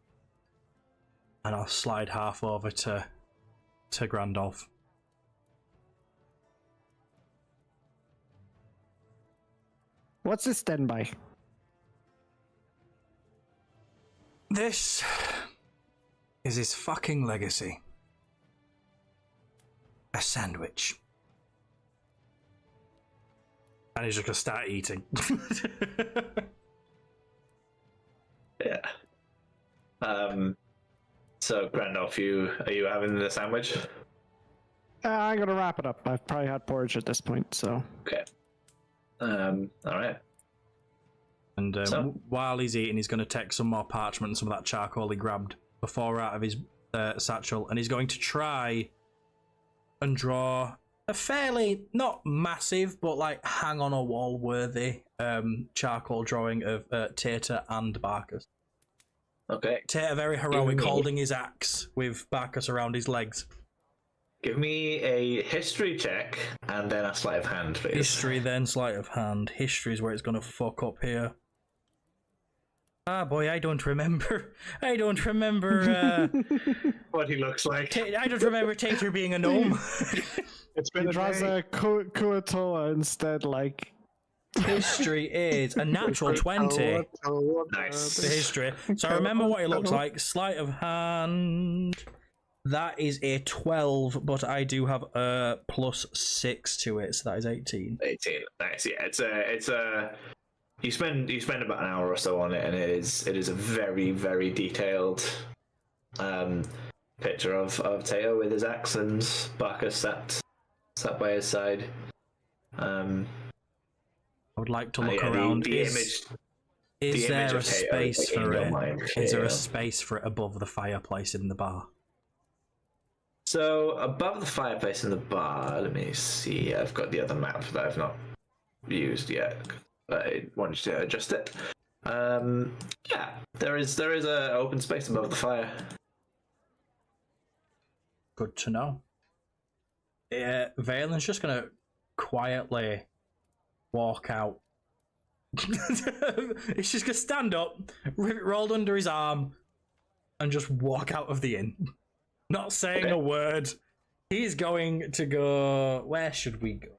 and I'll slide half over to Grandolph. what's this stand by? This is his fucking legacy. A sandwich. And he's just gonna start eating. Yeah. So Grandolph, are you having the sandwich? I'm gonna wrap it up. I've probably had porridge at this point, so. Okay. All right. And while he's eating, he's going to take some more parchment and some of that charcoal he grabbed before out of his satchel, and he's going to try and draw a fairly, not massive, but like hang on a wall worthy charcoal drawing of Tater and Barkus. Okay. Tater very heroic, holding his axe with Barkus around his legs. Give me a history check and then a sleight of hand, please. History, then sleight of hand. History is where it's going to fuck up here. Ah, boy, I don't remember. What he looks like. I don't remember Tater being a gnome. It's been He draws a Kuatoa instead, like. History is a natural 20. Nice. The history. So I remember what he looks like. Sleight of hand. That is a 12, but I do have a +6 to it, so that is 18. 18. Nice. Yeah, it's a you spend about an hour or so on it, and it is a very, very detailed picture of Teo with his axe and Barker sat by his side. I would like to look around. Is there a space for it? Is there a space for it above the fireplace in the bar? So above the fireplace in the bar, let me see. I've got the other map that I've not used yet. I wanted to adjust it. Yeah, there is a open space above the fire. Good to know. Yeah, Valen's just gonna quietly walk out. He's just gonna stand up, rip it rolled under his arm, and just walk out of the inn. Not saying a word. He's going to go. Where should we go?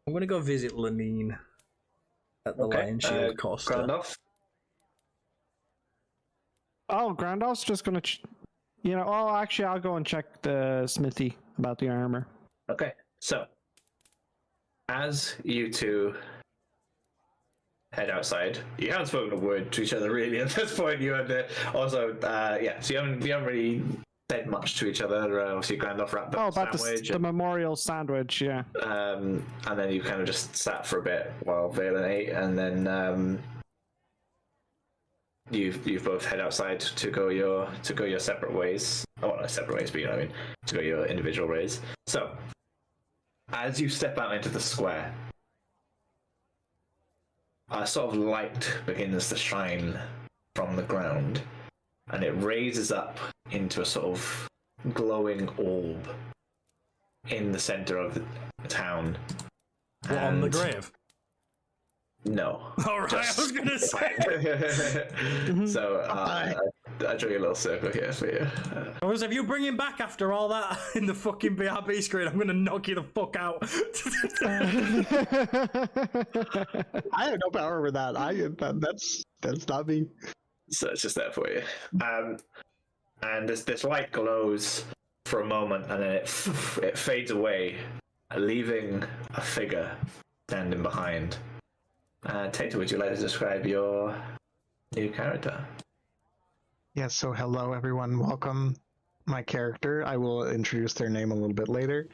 I'm gonna go visit Lenine at the Lion Shield Costa. Grandolph? Oh, Grandolph's just gonna, oh, actually, I'll go and check the smithy about the armor. Okay, so as you two head outside, you haven't spoken a word to each other really at this point. You had also, so you haven't really said much to each other. Obviously, Grandolph wrapped up about sandwich. the memorial sandwich, yeah. And then you kind of just sat for a bit while Valen ate, and then you've both head outside to go your separate ways. Oh, not separate ways, but you know what I mean, to go your individual ways. So, as you step out into the square, a sort of light begins to shine from the ground, and it raises up into a sort of glowing orb in the center of the town. On the grave? No. Alright, I was gonna say. So, I drew a little circle here for you. I was, if you bring him back after all that in the fucking BRB screen, I'm gonna knock you the fuck out. I have no power over that. That's not me. So it's just there for you. And this light glows for a moment, and then it fades away, leaving a figure standing behind. Tater, would you like to describe your new character? Yes, so hello everyone, welcome. My character, I will introduce their name a little bit later.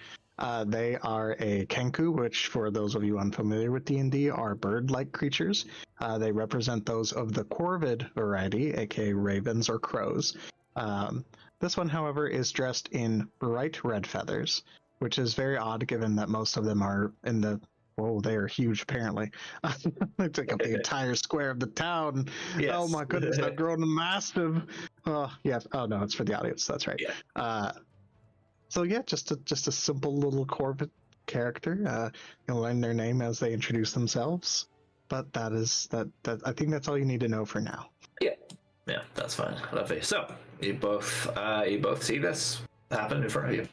They are a Kenku, which for those of you unfamiliar with D&D are bird-like creatures. They represent those of the Corvid variety, aka ravens or crows. This one, however, is dressed in bright red feathers, which is very odd given that most of them are in the... Oh, they are huge, apparently. They take up the entire square of the town. Yes. Oh my goodness, I've grown massive. Oh, yes. Oh no, it's for the audience. That's right. Yeah. So yeah, just a simple little Corvid character. You'll learn their name as they introduce themselves. But that I think that's all you need to know for now. Yeah, that's fine. Lovely. So you both see this happen in front of you.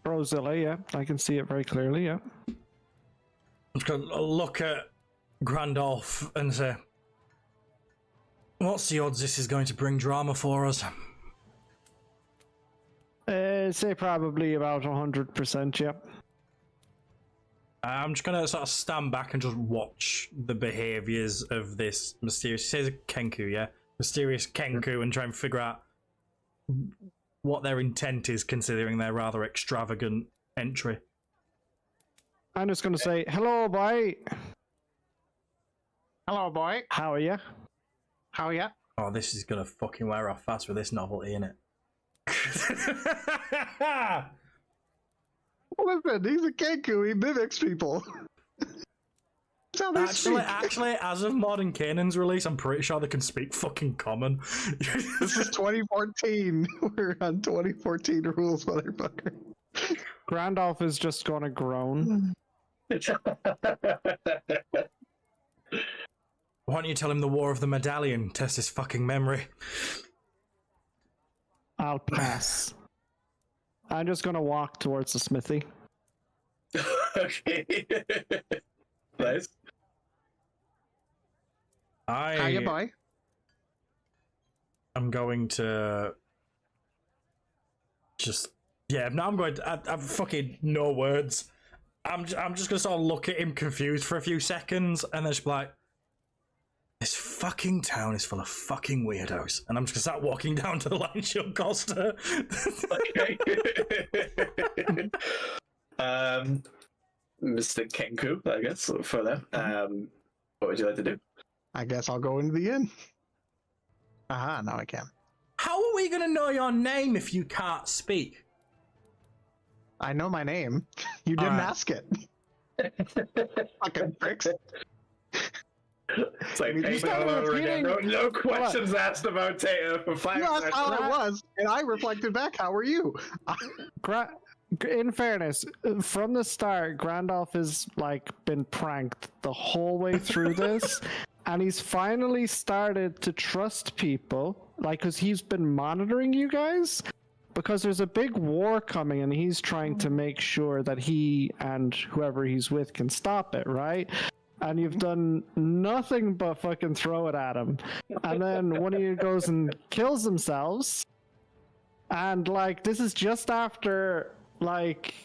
Rosilla, yeah, I can see it very clearly. Yeah. I'm just going to look at Grandolph and say, what's the odds this is going to bring drama for us? Say probably about 100%, yeah. I'm just going to sort of stand back and just watch the behaviours of this mysterious... He says a Kenku, yeah? Mysterious Kenku, and try and figure out what their intent is, considering their rather extravagant entry. I'm just going to say, hello, boy. Hello, boy. How are you? How are you? Oh, this is going to fucking wear off fast with this novelty, innit? Listen, he's a Kenku. He mimics people. Actually, as of Modern Canaan's release, I'm pretty sure they can speak fucking common. This is 2014. We're on 2014 rules, motherfucker. Grandolph is just going to groan. Why don't you tell him the War of the Medallion? Test his fucking memory. I'll pass. I'm just going to walk towards the smithy. Okay. Nice. Hiya, boy. I'm going to just... Yeah, no, I'm going to... I've fucking no words. I'm just gonna sort of look at him confused for a few seconds, and then just be like, "This fucking town is full of fucking weirdos," and I'm just gonna start walking down to the Lion Shield Costa. Okay. Mr. Kenku, I guess, for them. What would you like to do? I guess I'll go into the inn. Aha, now I can. How are we gonna know your name if you can't speak? I know my name. You didn't Alright. ask it. Fucking pricks. It's like, You hey, started repeating- no questions asked about Tater for 5 You asked seconds. how I was, and I reflected back, how are you? In fairness, from the start, Grandolph has like been pranked the whole way through this, and he's finally started to trust people, like because he's been monitoring you guys, because there's a big war coming, and he's trying to make sure that he and whoever he's with can stop it, right? And you've done nothing but fucking throw it at him, and then one of you goes and kills themselves, and like this is just after. Like,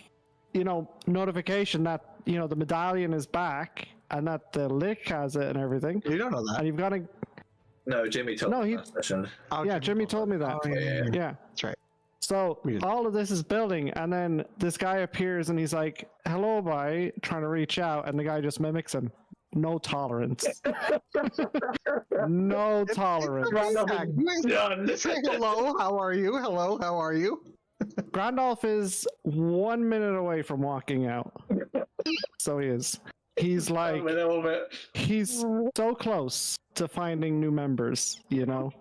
you know, notification that, you know, the medallion is back and that the Lick has it and everything. You don't know that. And you've got to... No, Jimmy told No, me he- last session. Oh, Yeah, Jimmy told me that. Oh, yeah. Yeah. That's right. So Weird. all of this is building, and then this guy appears and he's like, hello, boy, trying to reach out, and the guy just mimics him. No tolerance. No tolerance. Done. Say hello, how are you? Hello, how are you? Grandolph is 1 minute away from walking out. So he is. He's like... A little bit. He's so close to finding new members, you know?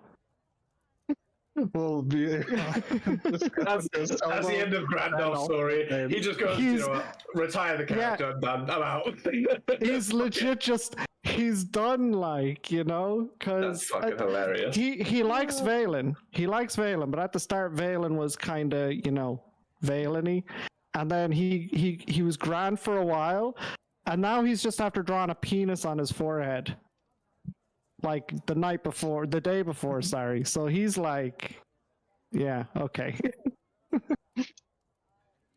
We'll be That's the end of Grandolph's story. He just goes, you know what, retire the character, I'm done, I'm out. He's legit just, he's done, like, you know? That's Because fucking hilarious. he likes Valen. He likes Valen, but at the start, Valen was kind of, you know, Valen-y. And then he was grand for a while, and now he's just after drawing a penis on his forehead. Like the day before, sorry. So he's like, yeah, okay.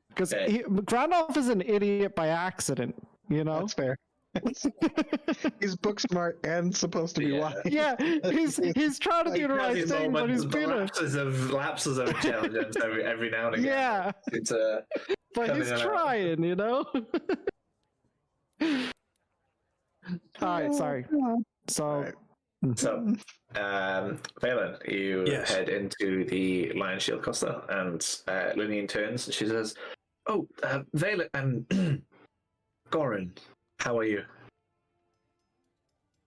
Because Grandolph is an idiot by accident, you know? That's fair. He's book smart and supposed to be Yeah. wise. Yeah, he's trying to do the right His thing, but he's been a... lapses of intelligence every now and again. Yeah, It's but coming he's out. trying, you know? Alright, sorry. So... Alright. So, Valen, you Yes. head into the Lion Shield Costa, and Lunian turns and she says, "Oh, Valen, Goran, how are you?"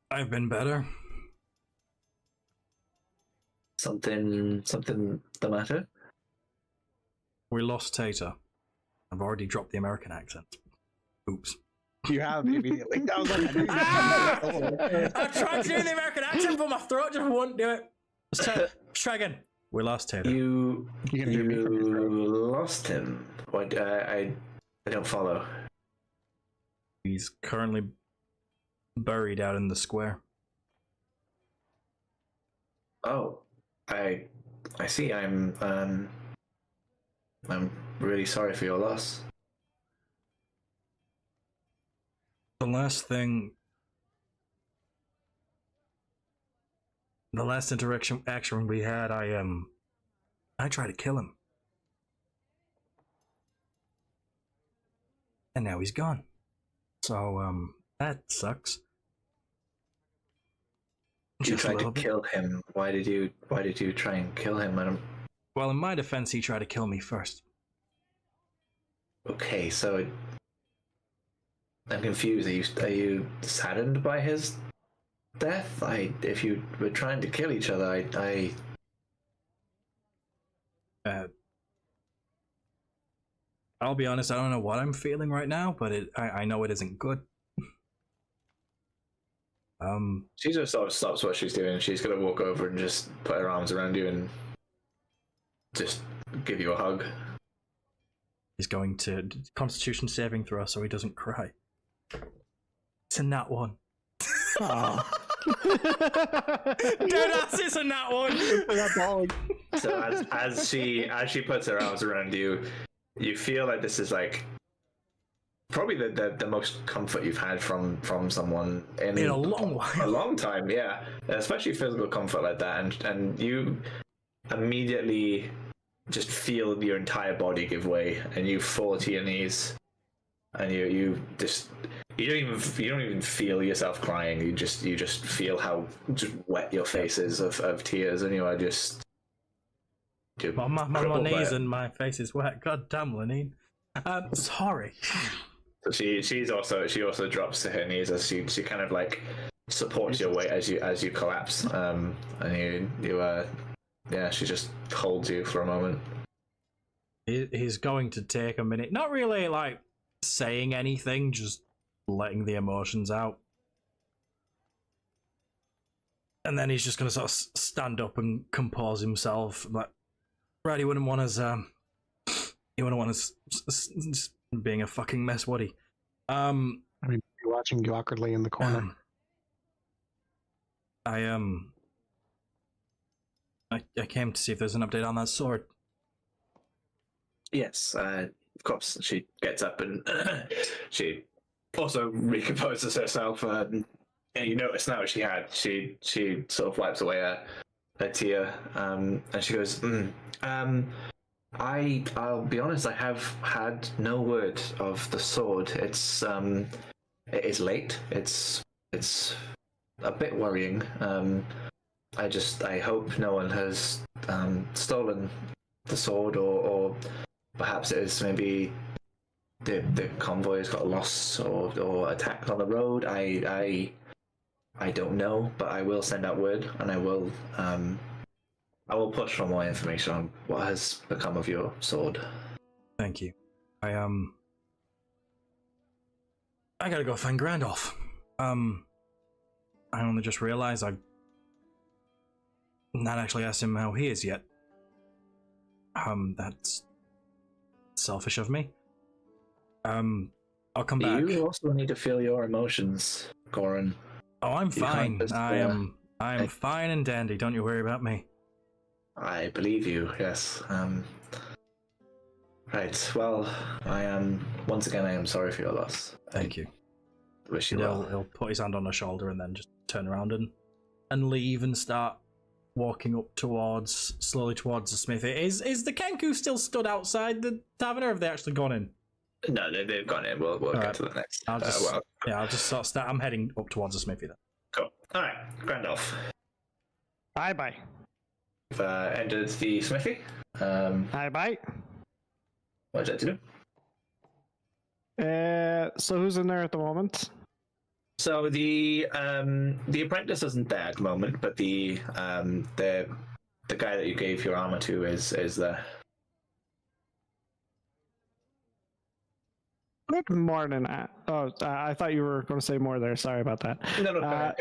I've been better. Something the matter? We lost Tater. I've already dropped the American accent. Oops. You have immediately. That was like, I tried to do the American accent, but my throat just won't do it. Let's try again. We lost Tater. You You can hear me from your throat. lost him. What? I don't follow. He's currently buried out in the square. Oh, I see. I'm really sorry for your loss. The last interaction we had, I tried to kill him, and now he's gone. So that sucks. You Just a tried to little bit. kill him. Why did you try and kill him? I don't... Well, in my defense, he tried to kill me first. Okay, so I'm confused. Are you saddened by his death? If you were trying to kill each other, I'll be honest, I don't know what I'm feeling right now, but I know it isn't good. She just sort of stops what she's doing. She's gonna walk over and just put her arms around you and just give you a hug. He's going to Constitution saving throw so he doesn't cry. It's a nat one. Aw. Deadass, it's a nat one. So as she puts her arms around you, you feel like this is like probably the most comfort you've had from someone In a long while. A long time, yeah. Especially physical comfort like that, and you immediately just feel your entire body give way, and you fall to your knees, and you don't even feel yourself crying. You just feel how just wet your face is of tears, and you are just. My knees and my face is wet. God damn, Lenine. Sorry. So she also drops to her knees as she kind of like supports your weight as you collapse. And she just holds you for a moment. He's going to take a minute, not really like saying anything, just letting the emotions out. And then he's just going to sort of stand up and compose himself. Like, right, he wouldn't want us. He wouldn't want us being a fucking mess, would he? I mean, you're watching you awkwardly in the corner. I came to see if there's an update on that sword. Yes, of course. She gets up and she also recomposes herself. And you notice now she sort of wipes away a tear, and she goes, I'll be honest, I have had no word of the sword. It is late. It's a bit worrying. I hope no one has stolen the sword, or perhaps it is maybe the convoy has got lost or attacked on the road. I don't know, but I will send out word, and I will push for more information on what has become of your sword. Thank you. I gotta go find Grandolph. I only just realized I've not actually asked him how he is yet. That's selfish of me. I'll come back. You also need to feel your emotions, Goran. Oh, I'm fine. I am fine and dandy. Don't you worry about me. I believe you, yes. Right, well, I am sorry for your loss. Thank you. Wish you well. He'll put his hand on her shoulder and then just turn around and leave and start walking up slowly towards the smithy. Is the Kenku still stood outside the tavern, or have they actually gone in? No, they've gone in. We'll get to the next. I'll just sort of start. I'm heading up towards the smithy then. Cool. All right, Grandolph. Bye. We've entered the smithy. Bye. What did I do? So who's in there at the moment? So the apprentice isn't there at the moment, but the guy that you gave your armor to is there. Good morning. I thought you were going to say more there. Sorry about that. No.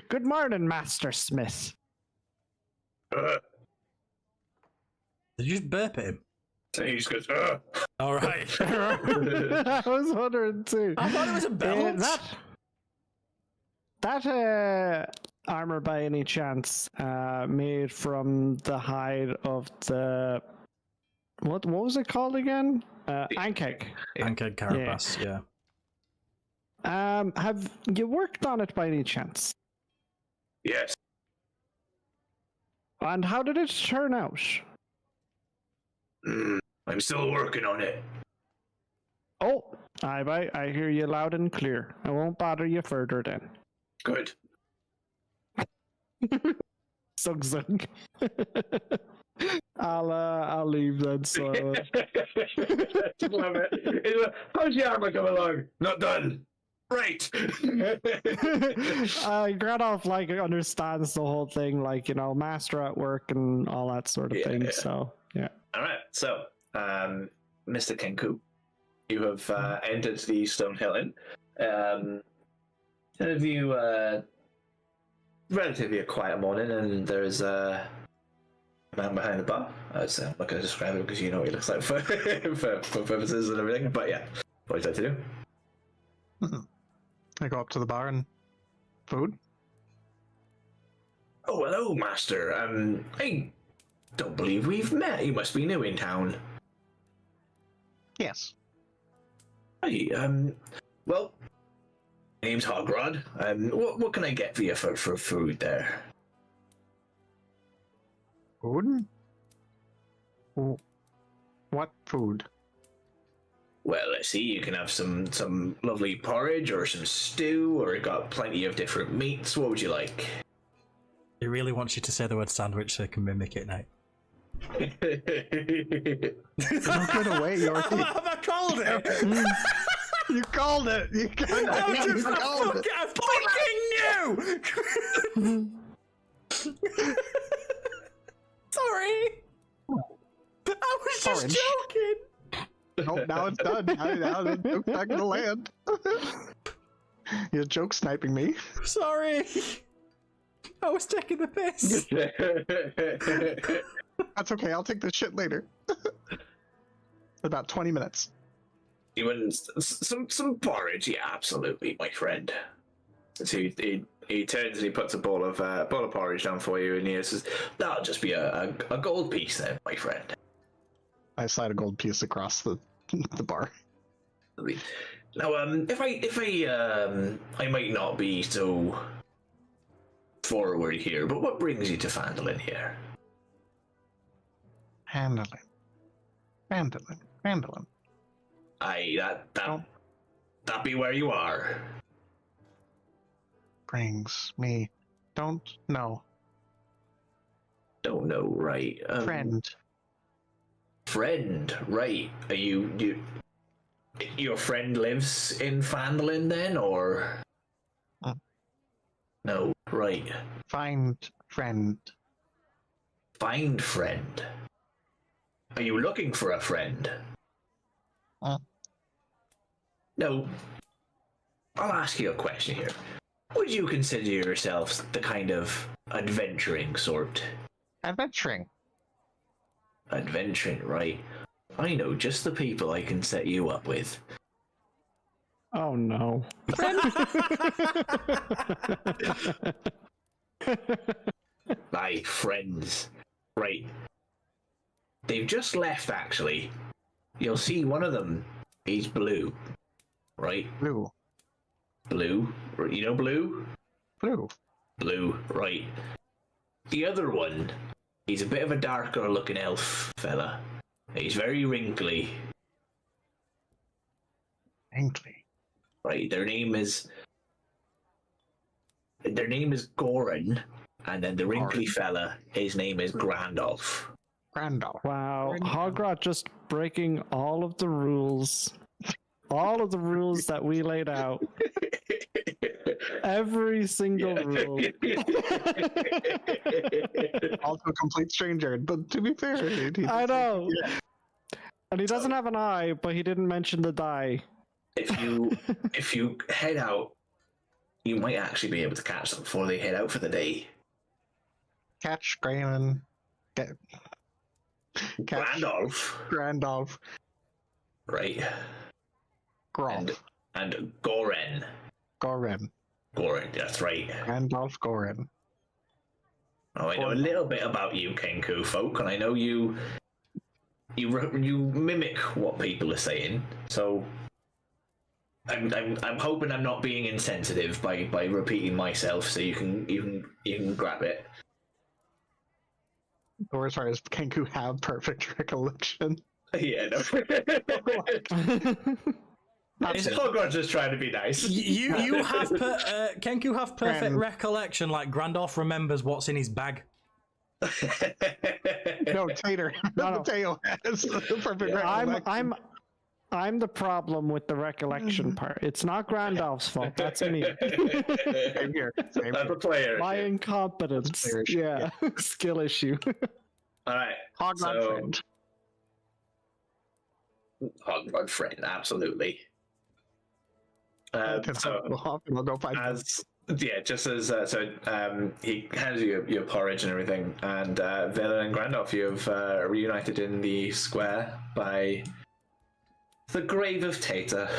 Good morning, Master Smith. Did you just burp at him? So he just goes, All right. I was wondering too. I thought it was a balance. That armor, by any chance, made from the hide of the what was it called again? Ankeg. Ankeg carapace. Yeah. Have you worked on it by any chance? yes. And how did it turn out? I'm still working on it. Oh, I hear you loud and clear. I won't bother you further then. Good. Zug. I'll leave then. So. Just love it. How's your armor come along? Not done. Right. Gradolf understands the whole thing, master at work and all that sort of thing. Yeah. So yeah. All right. So, Mr. Kenku, you have entered the Stonehill Inn. Have you relatively a quiet morning, and there is a man behind the bar. I'm not going to describe it because you know what he looks like for purposes and everything. But yeah, what would you like to do? I go up to the bar and food. Oh, hello, master. I don't believe we've met. You must be new in town. Yes. Hi, well, my name's Hogrod. What can I get for you for food there? Food? What food? Well, let's see, you can have some lovely porridge or some stew, or got plenty of different meats. What would you like? He really wants you to say the word sandwich so he can mimic it now. Don't get away, Yorkie. Have I called it? You called it. You called it. I fucking knew! Sorry. I was just Orange. joking. Nope, now it's done. Now the joke's back in the land. You're joke sniping me. Sorry. I was taking the piss. That's okay, I'll take this shit later. About 20 minutes. You want some porridge? Yeah, absolutely, my friend. So he turns and he puts a bowl of porridge down for you, and he says, "That'll just be a gold piece then, my friend." I slide a gold piece across the bar. Now, if I might not be so forward here, but what brings you to Fandolin here? Handling. Aye, that be where you are. Brings me. Don't know. Don't know, right? Friend, right? Are you your friend lives in Fandolin then, or? No, right. Find friend. Find friend. Are you looking for a friend? No. I'll ask you a question here. Would you consider yourselves the kind of adventuring sort? Adventuring. Adventuring, right? I know just the people I can set you up with. Oh no. My friends. Right. They've just left, actually. You'll see one of them. He's blue. Right? Blue. Blue. You know blue? Blue. Blue, right. The other one, he's a bit of a darker looking elf fella. He's very wrinkly. Wrinkly. Right, their name is Goran, and then the wrinkly fella, his name is Grandolph. Grandolph. Wow, Hogrot just breaking all of the rules. All of the rules that we laid out. Every single rule. Also a complete stranger, but to be fair, I know. Yeah. And he doesn't have an eye, but he didn't mention the die. If you head out, you might actually be able to catch them before they head out for the day. Catch Grayman. Grandolph. Right. Grolf. And Goren. Goren. That's right. Grandolph Goren. Oh, I know a little bit about you, Kenku folk, and I know you mimic what people are saying. So I'm hoping I'm not being insensitive by repeating myself, so you can grab it. Or as far as Kenku have perfect recollection. Yeah, no. Hogwarts just trying to be nice. You have Kenku have perfect Grand. recollection, like Grandolph remembers what's in his bag. No, Tater. No. Mateo has the perfect recollection. I'm the problem with the recollection part. It's not Grandolph's fault. That's me. Same here. Same That's here. a player. My incompetence. Player issue, Yeah. Skill issue. All right. Hogwarts friend. Hogwarts friend, absolutely. We'll go find him. He hands you your porridge and everything, and Vela and Grandolph, you've reunited in the square by the grave of Tater.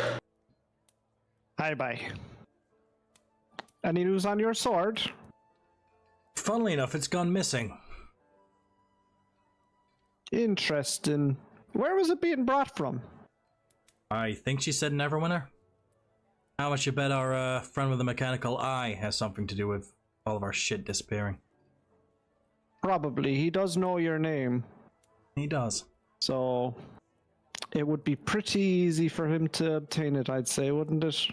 Bye. Any news on your sword? Funnily enough, it's gone missing. Interesting. Where was it being brought from? I think she said Neverwinter. How much you bet our friend with the mechanical eye has something to do with all of our shit disappearing? Probably. He does know your name. He does. So it would be pretty easy for him to obtain it, I'd say, wouldn't it?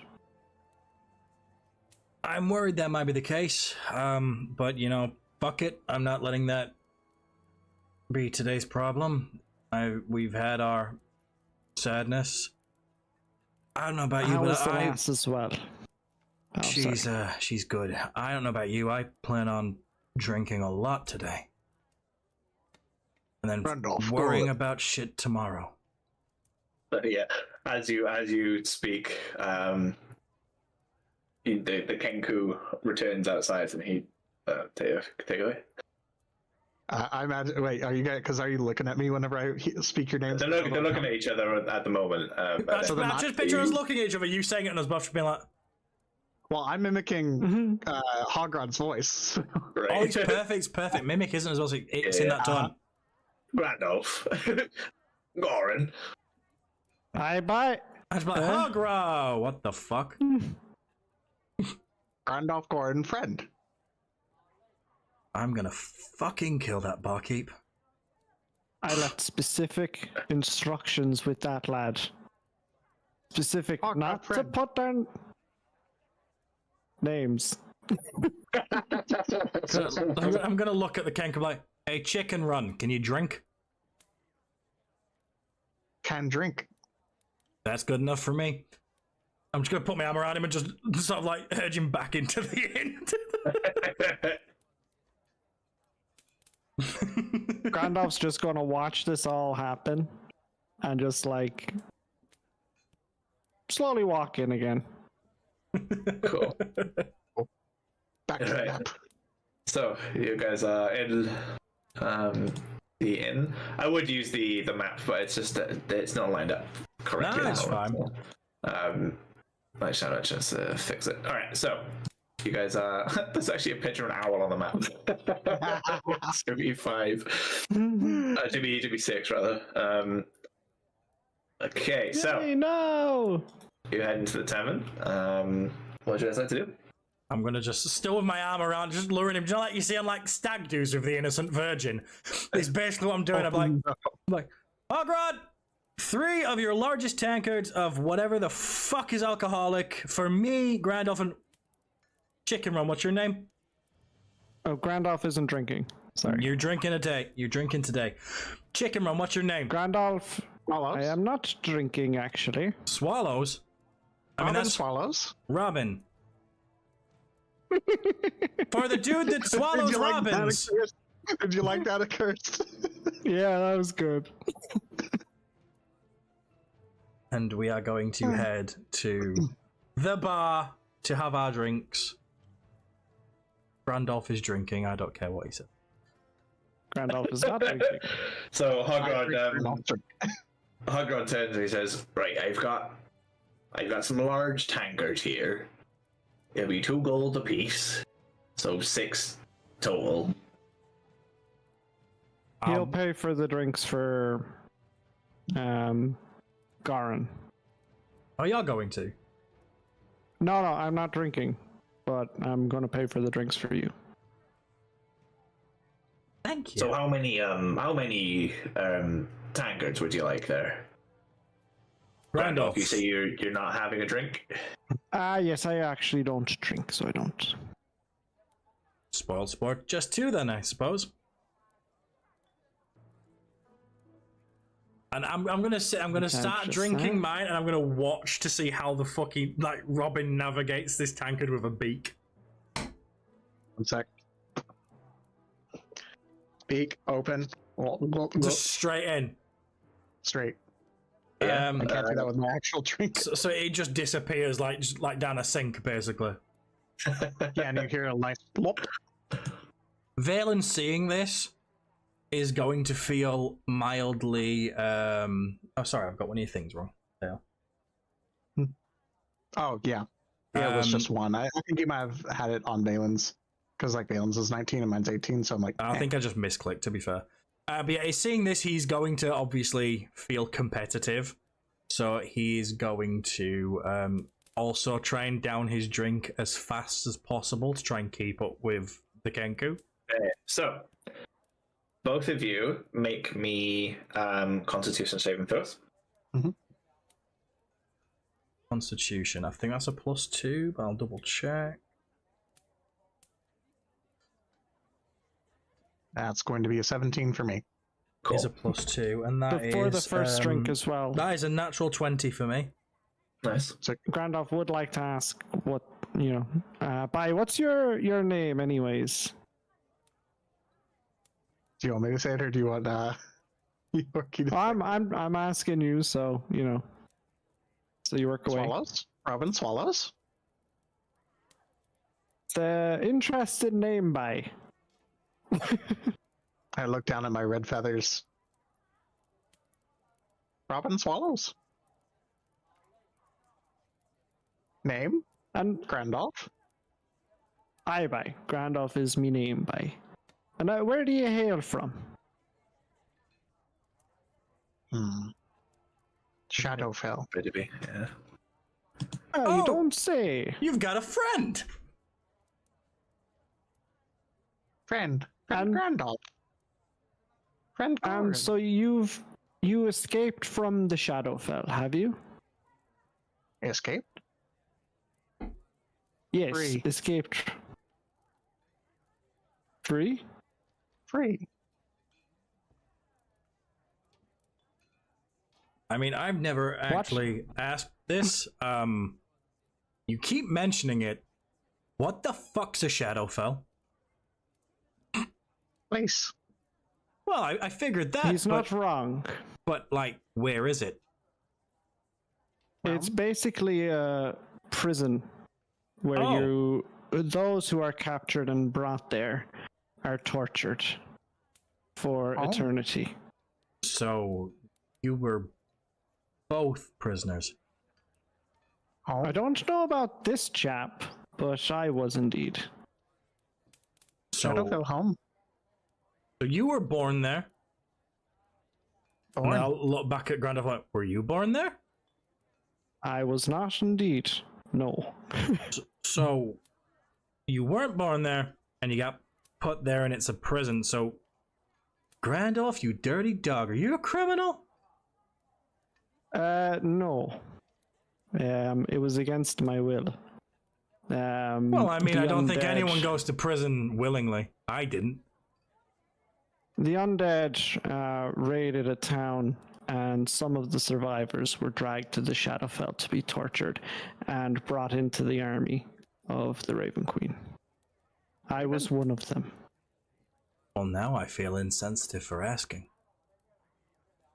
I'm worried that might be the case. But you know, fuck it. I'm not letting that be today's problem. We've had our sadness. I don't know about you, How but was the lass as well? Oh, she's good. I don't know about you. I plan on drinking a lot today, and then worrying about shit tomorrow. Yeah, as you speak, the Kenku returns outside, and he take away. I imagine. Wait, are you guys? Because are you looking at me whenever I speak your name? They're looking at each other at the moment. I just picture us looking at each other. You saying it, and us both being like, "Well, I'm mimicking Hogrod's voice." Right. "Oh, it's perfect. It's perfect. Mimic isn't as well. So it's in that tone." Randolph, Goran. Bye. I was like, Hogro, what the fuck? Randolph Gordon, friend. I'm gonna fucking kill that barkeep. I left specific instructions with that lad. Specific, not to put down names. I'm gonna look at the Kenku like, hey, chicken run, can you drink? Can drink. That's good enough for me. I'm just gonna put my arm around him and just sort of like urge him back into the inn. Grandolph's just gonna watch this all happen and just like slowly walk in again. Cool. Back to the map. So you guys are in the inn. I would use the map, but it's just that it's not lined up correctly. No, it's fine. I should just fix it. All right, so you guys are. There's actually a picture of an owl on the map. It's gonna be 5. To be 6 rather. Okay, so Yay, no. you head into the tavern. What would you guys like to do? I'm gonna just still with my arm around, just luring him. Do you know, like you see on like stag do's with the innocent virgin? It's basically what I'm doing. I'm like, Hogrod, 3 of your largest tankards of whatever the fuck is alcoholic for me, Grandolph, and Chicken Run. What's your name? Oh, Grandolph isn't drinking. Sorry. You're drinking today. You're drinking today. Chicken Run. What's your name? Grandolph. Swallows. I am not drinking actually. Swallows. I mean, Robin that's swallows. Robin. For the dude that swallows robins. Did you like that, Accursed? Yeah, that was good. And we are going to head to the bar to have our drinks. Randolph is drinking. I don't care what he said. Grandolph is not drinking. So Hogrod turns and he says, "Right, I've got some large tankards here. It'll be 2 gold apiece, so 6 total." He'll pay for the drinks for Garin. Are y'all going to? No, I'm not drinking, but I'm going to pay for the drinks for you. Thank you. So how many tankards would you like there? Randolph, you say you're not having a drink? Yes, I actually don't drink, so I don't. Spoiled sport. Just 2 then, I suppose. And I'm gonna start drinking mine, and I'm gonna watch to see how the fucking like Robin navigates this tankard with a beak. 1 sec. Beak open. Just straight in. Straight. Yeah. I can't do that with my actual drink. So it just disappears like down a sink, basically. Yeah, and you hear a nice plop. Valen seeing this is going to feel mildly. Oh, sorry, I've got one of your things wrong. There. Oh yeah, it was just 1. I think you might have had it on Valen's, because like Valen's is 19 and mine's 18, so I'm like. I think I just misclicked. To be fair, but yeah, seeing this, he's going to obviously feel competitive. So So he's going to also try and down his drink as fast as possible to try and keep up with the Kenku. So, both of you make me Constitution saving throws. Constitution. I think that's a +2, but I'll double check. That's going to be a 17 for me. Cool. Is a +2, and that Before is the first drink as well. That is a natural 20 for me. Nice. So Grandolph would like to ask what, Bai, what's your name anyways? do you want me to say it, or do you want Yorkie to I'm asking you, so so you work away. Swallows? Robin Swallows? The interested name, Bai. I look down at my red feathers. Robin Swallows. Name? And Grandolph? aye, Bai. Grandolph is me name, Bai. And where do you hail from? Shadowfell. Maybe, yeah. Oh, you Oh! don't say. You've got a friend! Friend And- Grandolph. Friend Corin. So you escaped from the Shadowfell, have you? Escaped? Yes, Free. escaped. Free? Free. I mean, I've never actually asked this. You keep mentioning it. What the fuck's a Shadowfell? Place. Well, I figured that. He's not wrong. But, like, where is it? It's basically a prison where Oh. those who are captured and brought there are tortured for eternity. So, you were both prisoners. Oh, I don't know about this chap, but I was indeed. Shadowfell home. So you were born there. Born. Now look back at Grandolph like, were you born there? I was not indeed. No. So you weren't born there, and you got put there, and it's a prison. So, Grandolph, you dirty dog, are you a criminal? No. It was against my will. Well, I mean, I don't think undead- anyone goes to prison willingly. I didn't. The undead raided a town, and some of the survivors were dragged to the Shadowfell to be tortured and brought into the army of the Raven Queen. I was one of them. Well, now I feel insensitive for asking.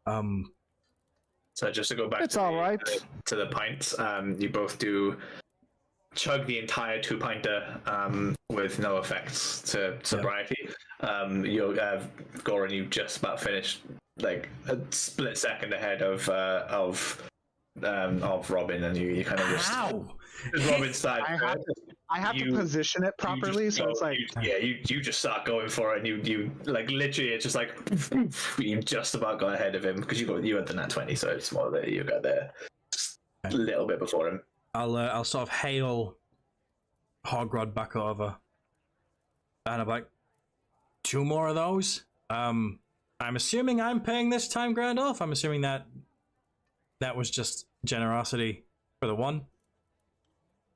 So just to go back It's to, all right. to the pints, you both do chug the entire 2-pinter with no effects to sobriety. You'll Goran, you just about finished like a split second ahead of Robin, and you kind of just How? Robin's side. I have You- to position it properly, so it's like you just start going for it, and you like literally it's just like you just about got ahead of him because you had the nat 20, so it's more that you got there just a little bit before him. I'll sort of hail Hogrod back over, and I'm like, 2 more of those. I'm assuming I'm paying this time, Grandolph. I'm assuming that was just generosity for the one.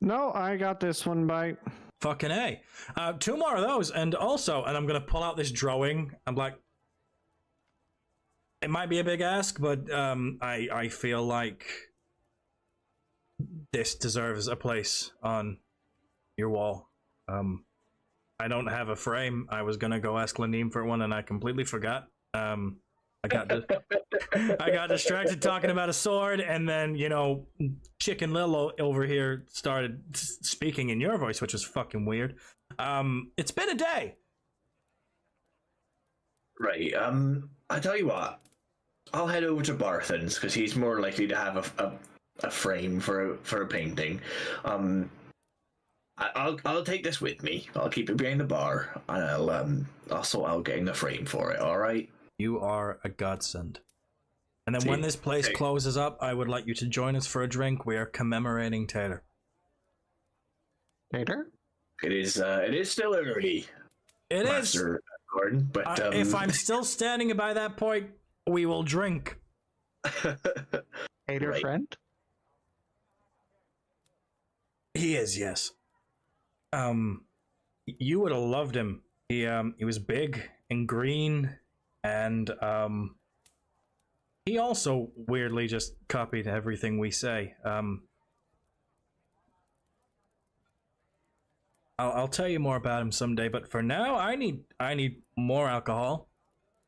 No, I got this one by. Fucking A. 2 more of those, and also, and I'm gonna pull out this drawing. I'm like, it might be a big ask, but I feel like this deserves a place on your wall. I don't have a frame. I was gonna go ask Laneem for one, and I completely forgot. I got distracted talking about a sword, and then Chicken Lil over here started speaking in your voice, which was fucking weird. It's been a day. Right. I tell you what, I'll head over to Barthen's because he's more likely to have a frame for a painting. I'll take this with me. I'll keep it behind the bar, and I'll sort out getting the frame for it. All right. You are a godsend. And then when this place closes up, I would like you to join us for a drink. We are commemorating Tater. Tater? It is still early. It Master is. Gordon, but if I'm still standing by that point, we will drink. Tater friend? He is, yes. You would have loved him. He was big and green, and he also weirdly just copied everything we say. I'll tell you more about him someday, but for now, I need more alcohol,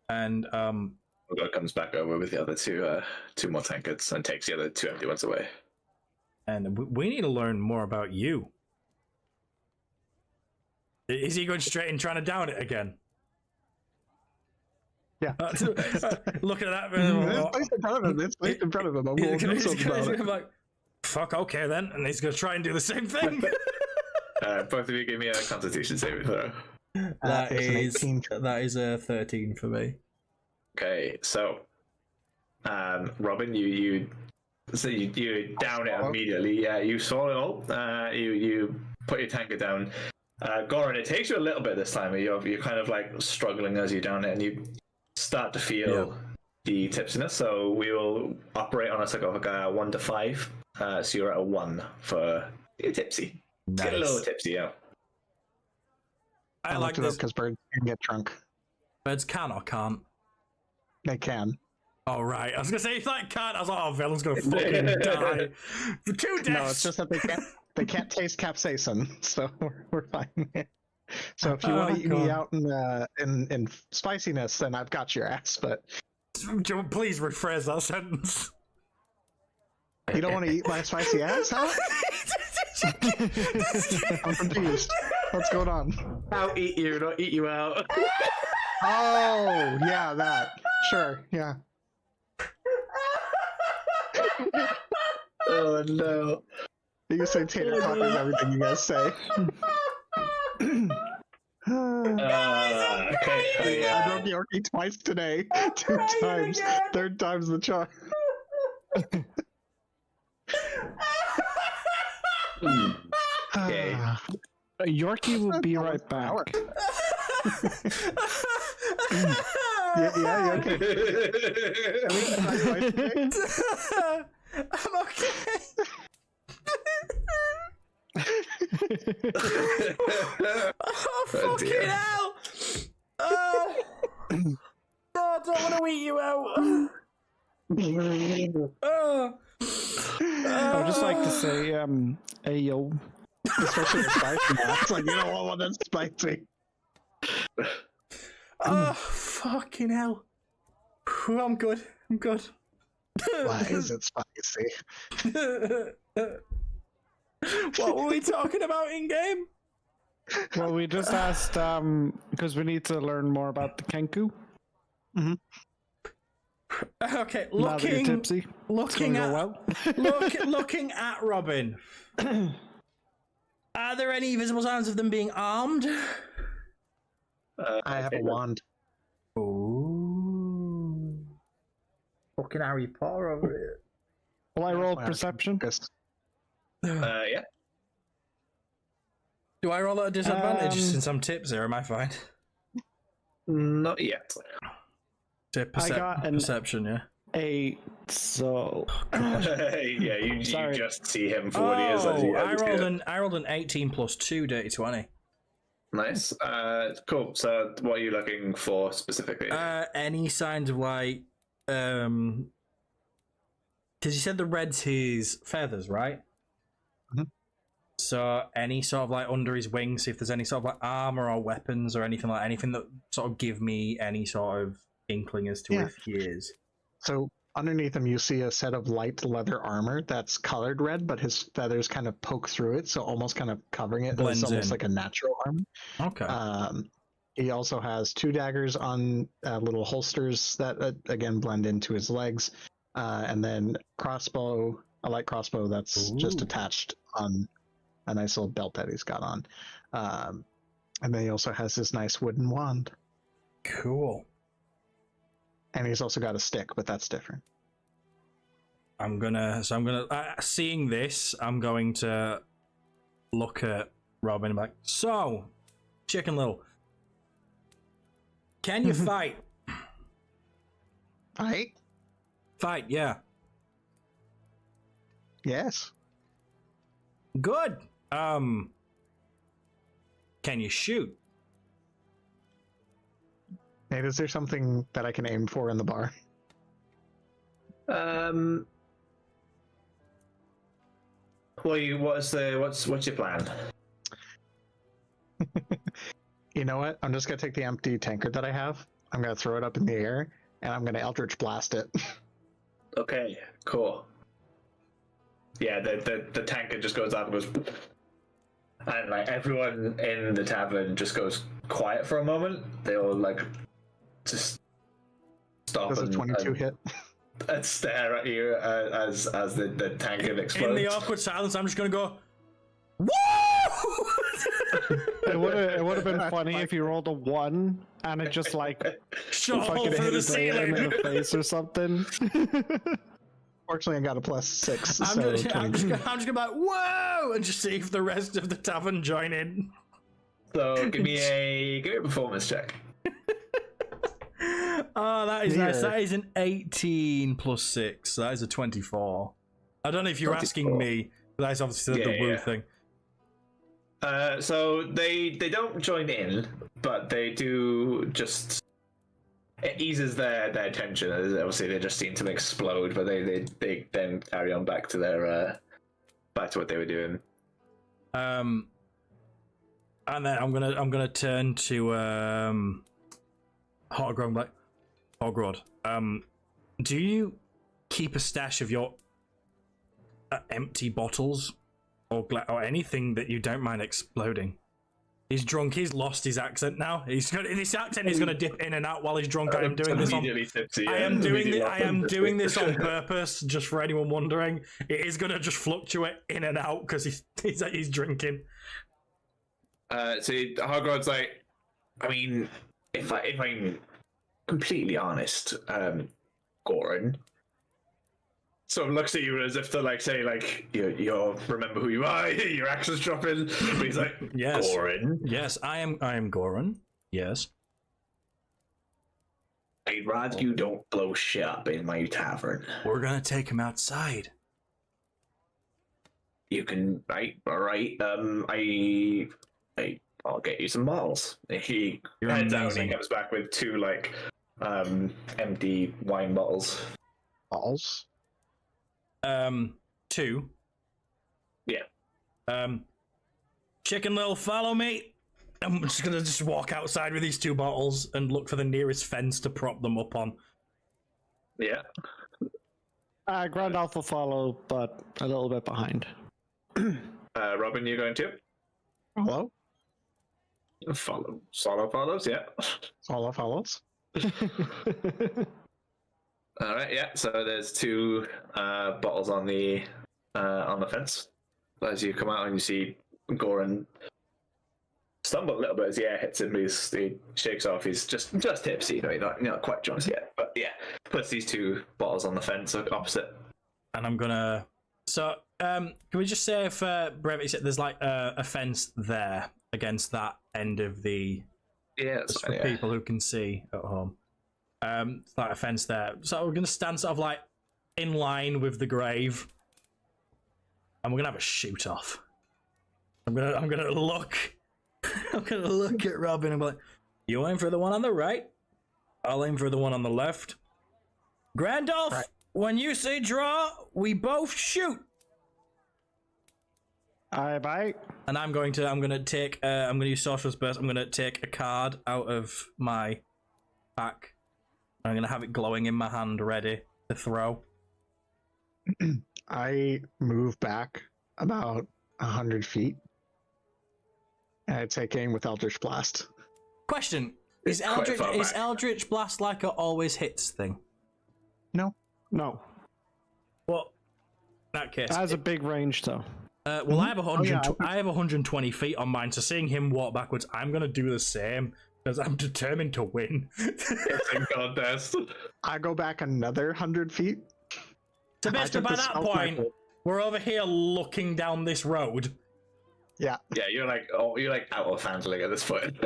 and God comes back over with the other two more tankards and takes the other 2 empty ones away. And we need to learn more about you. Is he going straight and trying to down it again? Yeah. Looking at that. It's placed in front of him. It's placed in front of him. I'm going to do something about it. Like, fuck, okay then. And he's going to try and do the same thing. Both of you give me a Constitution saving throw. That is a 13 for me. Okay, so Robin, you down it immediately. Yeah, you swallow it all. You put your tankard down. Goran, it takes you a little bit this time. You're kind of like struggling as you down it, and you start to feel the tipsiness. So we will operate on a cycle of 1 to 5. So you're at a 1 for you're tipsy. Nice. Get a little tipsy, yeah. I like this because birds can get drunk. Birds can or can't. They can. Oh right, I was gonna say if that can't. I was like, oh, Velen's gonna fucking die for 2 deaths. No, it's just that they can't taste capsaicin, so we're fine. So if you want to eat me out in spiciness, then I've got your ass. But please rephrase that sentence. You don't want to eat my spicy ass, huh? I'm confused. What's going on? I'll eat you, not eat you out. Oh, yeah, that. Sure, yeah. Oh no. You say Tater copies everything you guys say. Okay. I broke Yorkie twice today. 2 times. Again. 3rd time's the charm. Okay. Yorkie will be right back. Yeah, okay. I'm okay. Oh, fucking hell! Oh, no, I don't want to eat you out. Oh. I would just like to say, ayo. Especially the spicy one. It's like, you don't want one that's spicy. Oh, fucking hell. I'm good. Why is it spicy? What were we talking about in game? Well, we just asked, because we need to learn more about the Kenku. Mm-hmm. Okay, Now that you're tipsy, looking it's at gonna go well. looking at Robin. Are there any visible signs of them being armed? I have a wand. Ooh. Fucking Harry Potter over here. Will I roll perception? Yeah. Do I roll at a disadvantage since I'm tipsy, or am I fine? Not yet. I got an perception, yeah. 8, so... Yeah, you just see him for what he is. I rolled an 18 plus 2, dirty 20. Nice. Cool. So what are you looking for specifically? Any signs of like... Because you said the red's his feathers, right? Mm-hmm. So any sort of like under his wings, see if there's any sort of like armor or weapons or anything that sort of give me any sort of inkling as to if he is. So underneath him, you see a set of light leather armor that's colored red, but his feathers kind of poke through it, so almost kind of covering it. Blends it's almost in. like a natural armor. Okay. He also has 2 daggers on little holsters that again blend into his legs, and then a light crossbow that's just attached on a nice little belt that he's got on, and then he also has this nice wooden wand. Cool. And he's also got a stick, but that's different. I'm gonna seeing this, I'm going to look at Robin and be like, so, Chicken Little, can you fight? Fight? Yeah. Yes. Good. Can you shoot? Nate, is there something that I can aim for in the bar? What's your plan? You know what? I'm just gonna take the empty tankard that I have. I'm gonna throw it up in the air, and I'm gonna Eldritch Blast it. Okay, cool. Yeah, the tanker just goes up and goes, and like everyone in the tavern just goes quiet for a moment. They all like just stop. Does a 22 hit? And stare at you as the tanker explodes. In the awkward silence, I'm just gonna go, woo! It would have been funny if you rolled a 1 and it just like Shot hole fucking through hit the him ceiling. in the face or something. Fortunately, I got a +6. I'm so just 22. gonna be like, whoa! And just see if the rest of the tavern join in. So give me a performance check. Oh, that is nice. Here. That is an 18 plus 6. That is a 24. I don't know if you're 24. asking me, but that's obviously the woo Yeah. thing. So they don't join in, but they do just. It eases their tension. Obviously, they just seem to explode, but they then carry on back to their back to what they were doing. And then I'm gonna turn to Hotgrod, like, Hogrod, do you keep a stash of your empty bottles or anything that you don't mind exploding? He's drunk. He's lost his accent now. This accent is gonna dip in and out while he's drunk. I am doing this on. I am doing this on purpose, just for anyone wondering. It is gonna just fluctuate in and out because he's drinking. So Hogrod's like, I mean, if I'm completely honest, Goran sort of looks at you as if to like say like you're remember who you are. Your accent's dropping. But he's like, Yes, Goran. Yes, I am Goran. Yes. I'd rather you don't blow shit up in my tavern. We're gonna take him outside. You can, right? All right. I'll get you some bottles. He You're heads out and amazing. he comes back with 2 like empty wine bottles. Balls. 2. Yeah. Chicken Little, follow me. I'm just gonna walk outside with these 2 bottles and look for the nearest fence to prop them up on. Yeah. Grandalf will follow, but a little bit behind. Robin, you going to? Hello? Follow. Solo follows, yeah. Solo follows. All right, yeah. So there's 2 bottles on the fence. As you come out and you see Goran stumble a little bit as the air hits him. He shakes off. He's just tipsy. Not quite drunk yet. But yeah, puts these 2 bottles on the fence opposite. And I'm gonna. So, can we just say for brevity, there's like a fence there against that end of the. Yeah, Just that's for fine, yeah. people who can see at home. It's like a fence there. So we're gonna stand sort of like in line with the grave, and we're gonna have a shoot off. I'm gonna look. I'm gonna look at Robin and be like, "You aim for the one on the right. I'll aim for the one on the left. Grandolph, Right. when you say draw, we both shoot." Aye, bye. And I'm gonna use Sorcerer's Burst. I'm gonna take a card out of my pack. I'm gonna have it glowing in my hand, ready to throw. I move back about 100 feet. And I take aim with Eldritch Blast. Question: Is It's quite far back. Eldritch Blast like a always hits thing? No. No. Well, in that case, It has a big range, though. well, I have 100. yeah. I have 120 feet on mine. So seeing him walk backwards, I'm gonna do the same because I'm determined to win. It's a contest. I go back another 100 feet. So I basically, took by the that stealth point, rifle. we're over here looking down this road. Yeah, Yeah, you're like out of handling at this point.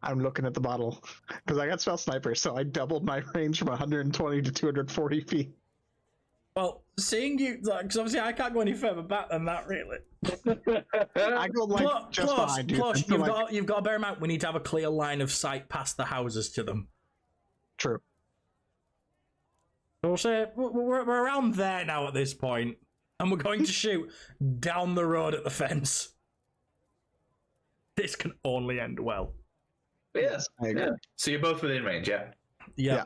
I'm looking at the bottle because I got stealth sniper, so I doubled my range from 120 to 240 feet. Well, seeing you, because obviously I can't go any further back than that, really. I go like just behind you. Plus, so, you've got to bear in mind we need to have a clear line of sight past the houses to them. True. So we'll say we're around there now at this point, and we're going to shoot down the road at the fence. This can only end well. Yes, I agree. yeah. So you're both within range, yeah. Yeah.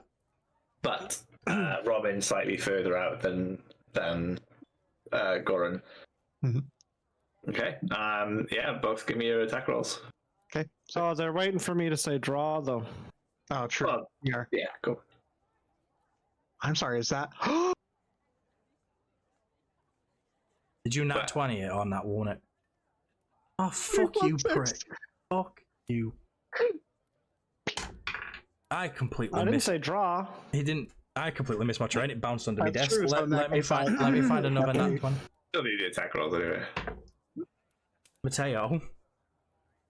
But Robin slightly further out than Goran. Mhm. Okay. Yeah, both give me your attack rolls. Okay. Oh, they're waiting for me to say draw, though. Oh, true. Well, Yeah. yeah, cool. I'm sorry. Is that? Did you nat 20 it on that, won't it? Oh, fuck you, prick. Fuck you. I completely didn't missed. say draw. He didn't. I completely missed my train. It bounced under my That's desk. true, so Let me find another nat one. Still need the attack rolls anyway. Mateo.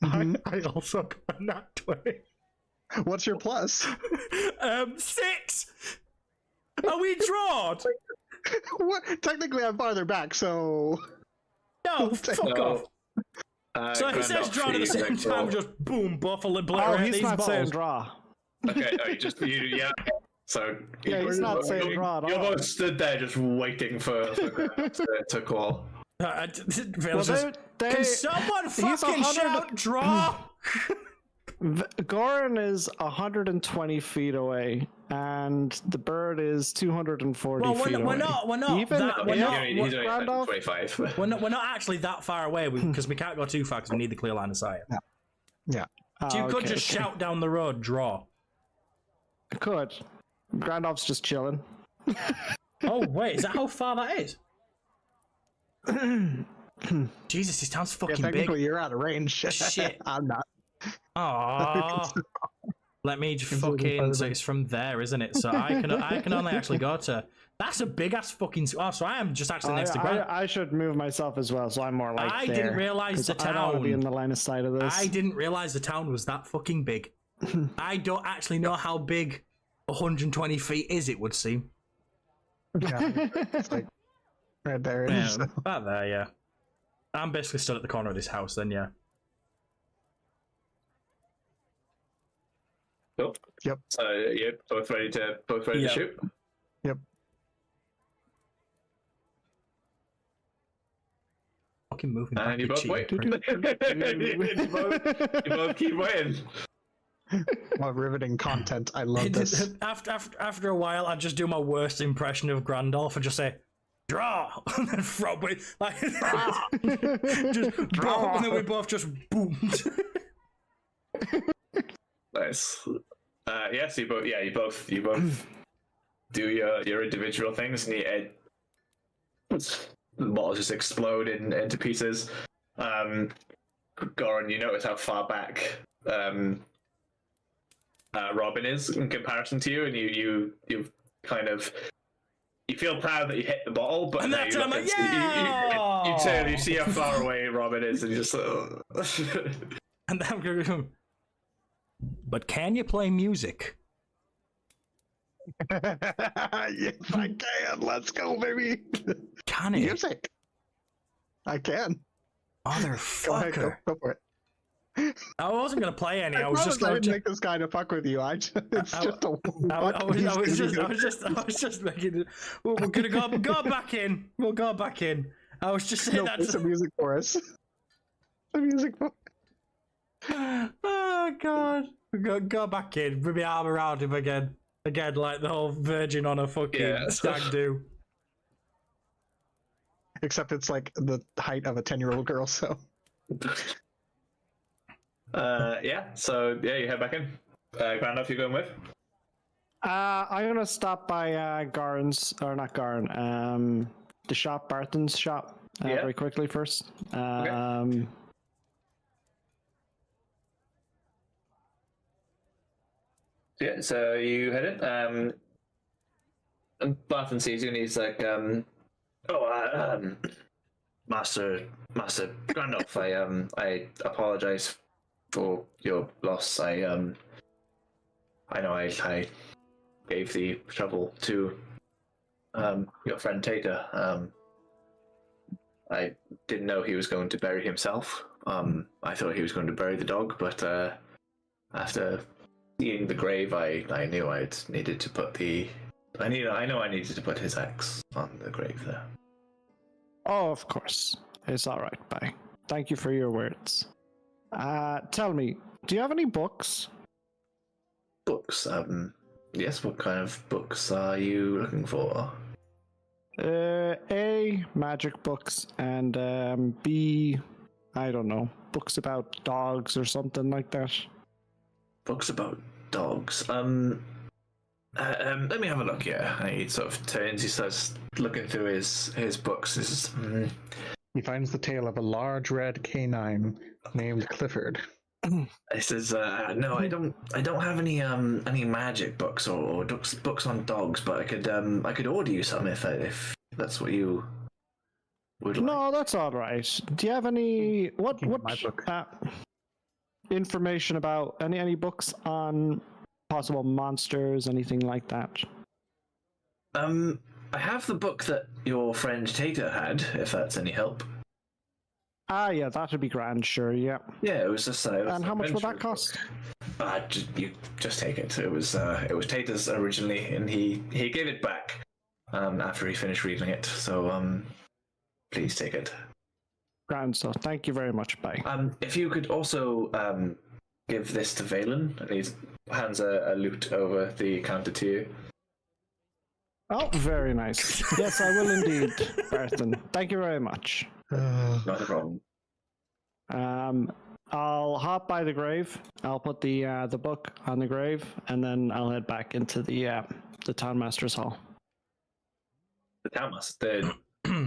Mhm. I also got a nat 20. What's your plus? 6. Are we drawn? What? Technically, I'm farther back, so No, fuck No. off. So he says drawn at the same time, just boom, buffalo, Oh, he's these not saying balls. draw. Okay, yeah. So Yeah, he's not saying draw at you all. both stood there just waiting for to call. Vale's just, can someone fucking shout draw? Goran is 120 feet away, and the bird is 240 Well, feet away. we're not Even that, we're if- not, He's only Randolph? 25. we're not actually that far away because we can't go too far because we need the clear line of sight. yeah. So you Oh, could okay, just okay. shout down the road, draw. I could. Randolph's just chilling. Oh, wait, is that how far that is? Jesus, this town's Yeah, fucking technically, big. you're out of range. Shit. I'm not. Aww. Let me just It's looking fucking. further. So it's from there, isn't it? So I can only actually go to. That's a big ass fucking. Oh, so I am just actually next to Grant. I should move myself as well, so I'm more like I there, didn't realize 'cause the I don't want to be in town. the line of sight of this. I didn't realize the town was that fucking big. I don't actually know how big 120 feet is. It would seem. Yeah, it's like right there. Yeah, So- about there. Yeah. I'm basically stood at the corner of this house. Then yeah. Cool. Yep. So you're both ready to Yep. shoot. Yep. Fucking moving back. And you you both cheater. wait. you both keep waiting. What riveting content! I love this. After a while, I just do my worst impression of Grandolph and just say, "Draw," and then throw it like just draw, and then we both just boomed. Nice. Yeah. So you both do your individual things, and the bottles just explode into pieces. Goran, you notice how far back Robin is in comparison to you, and you kind of you feel proud that you hit the bottle, but And then that's you, I'm look like, at- you turn, you see how yeah! far away Robin is, and you just. And then I'm going, but can you play music? Yes, I can. Let's go, baby. Can it? Music. I can. Go ahead. Motherfucker. Go for it. I wasn't going to play any. I was promise just I going didn't to. make this guy to fuck with you. It's just a. I was just making. We're gonna go back in. We'll go back in. I was just saying No, that. play some music for us. The music. Oh god. Go back in. With my arm around him again. Again, like the whole virgin on a fucking Yeah. stag do. Except it's like the height of a 10-year-old girl. So. Yeah. So yeah, you head back in. Grandolph, you going with? I'm gonna stop by Garen's, or not Garen, the shop, Barton's shop, Yeah. very quickly first. Yeah, so you head in. And Barton sees you and he's like, Master Gandalf, I apologize for your loss. I know I gave the trouble to your friend Tater. I didn't know he was going to bury himself. I thought he was going to bury the dog, but after seeing the grave, I knew I needed to put I needed to put his axe on the grave there. Oh, of course. It's all right, bye. Thank you for your words. Tell me, do you have any books? Books? Yes, what kind of books are you looking for? A, magic books, and B, I don't know, books about dogs or something like that. Books about dogs. Let me have a look here. And he sort of turns, he starts looking through his books. He finds the tale of a large red canine named Clifford. He says, "No, I don't have any magic books or books on dogs, but I could order you some if that's what you would like." No, that's all right. Do you have any what My book. Information about any books on possible monsters, anything like that? I have the book that your friend Tater had, if that's any help. Yeah, that'd be grand, sure, yeah. Yeah, it was just. And how much would that cost? You just take it. It was Tater's originally, and he gave it back after he finished reading it. So please take it. Grand, so thank you very much, bye. If you could also give this to Valen, and he hands a loot over the counter to you. Oh, very nice. Yes, I will indeed, Barton. Thank you very much. Not a problem. I'll hop by the grave. I'll put the book on the grave, and then I'll head back into the town master's hall. The townmaster.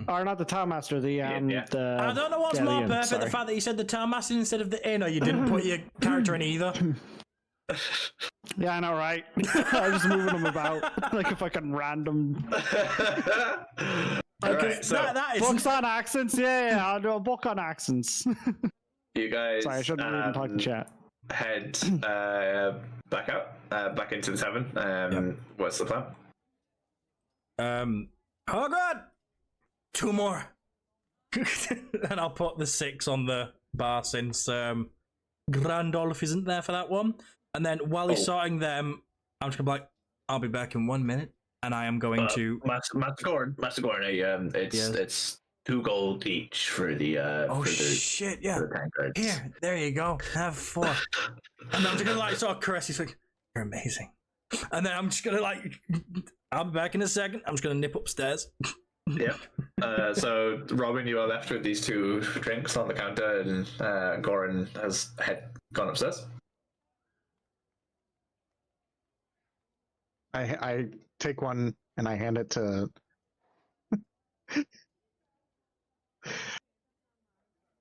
Or not the town master. The I don't know what's more inn, perfect: sorry. the fact that you said the town master instead of the inn, or you didn't put your character in either. Yeah, I know, right? I'm just moving them about like a fucking random. Alright, so that is Books on accents, yeah, I'll do a book on accents. you guys Sorry, I shouldn't even talk in chat. head back out, back into the tavern. What's the plan? Oh god, 2 more, and I'll put the 6 on the bar since Grandolph isn't there for that one. And then while he's sorting them, I'm just gonna be like, I'll be back in 1 minute, and I am going to Master Gordon, it's 2 gold each for the shit, yeah. for the tankards. Here, there you go. Have 4. And I'm just gonna like sort of caress his like, you're amazing. And then I'm just gonna like, I'll be back in a second. I'm just gonna nip upstairs. Yeah. So Robin, you are left with these 2 drinks on the counter, and Goran has gone upstairs. I take one and I hand it to.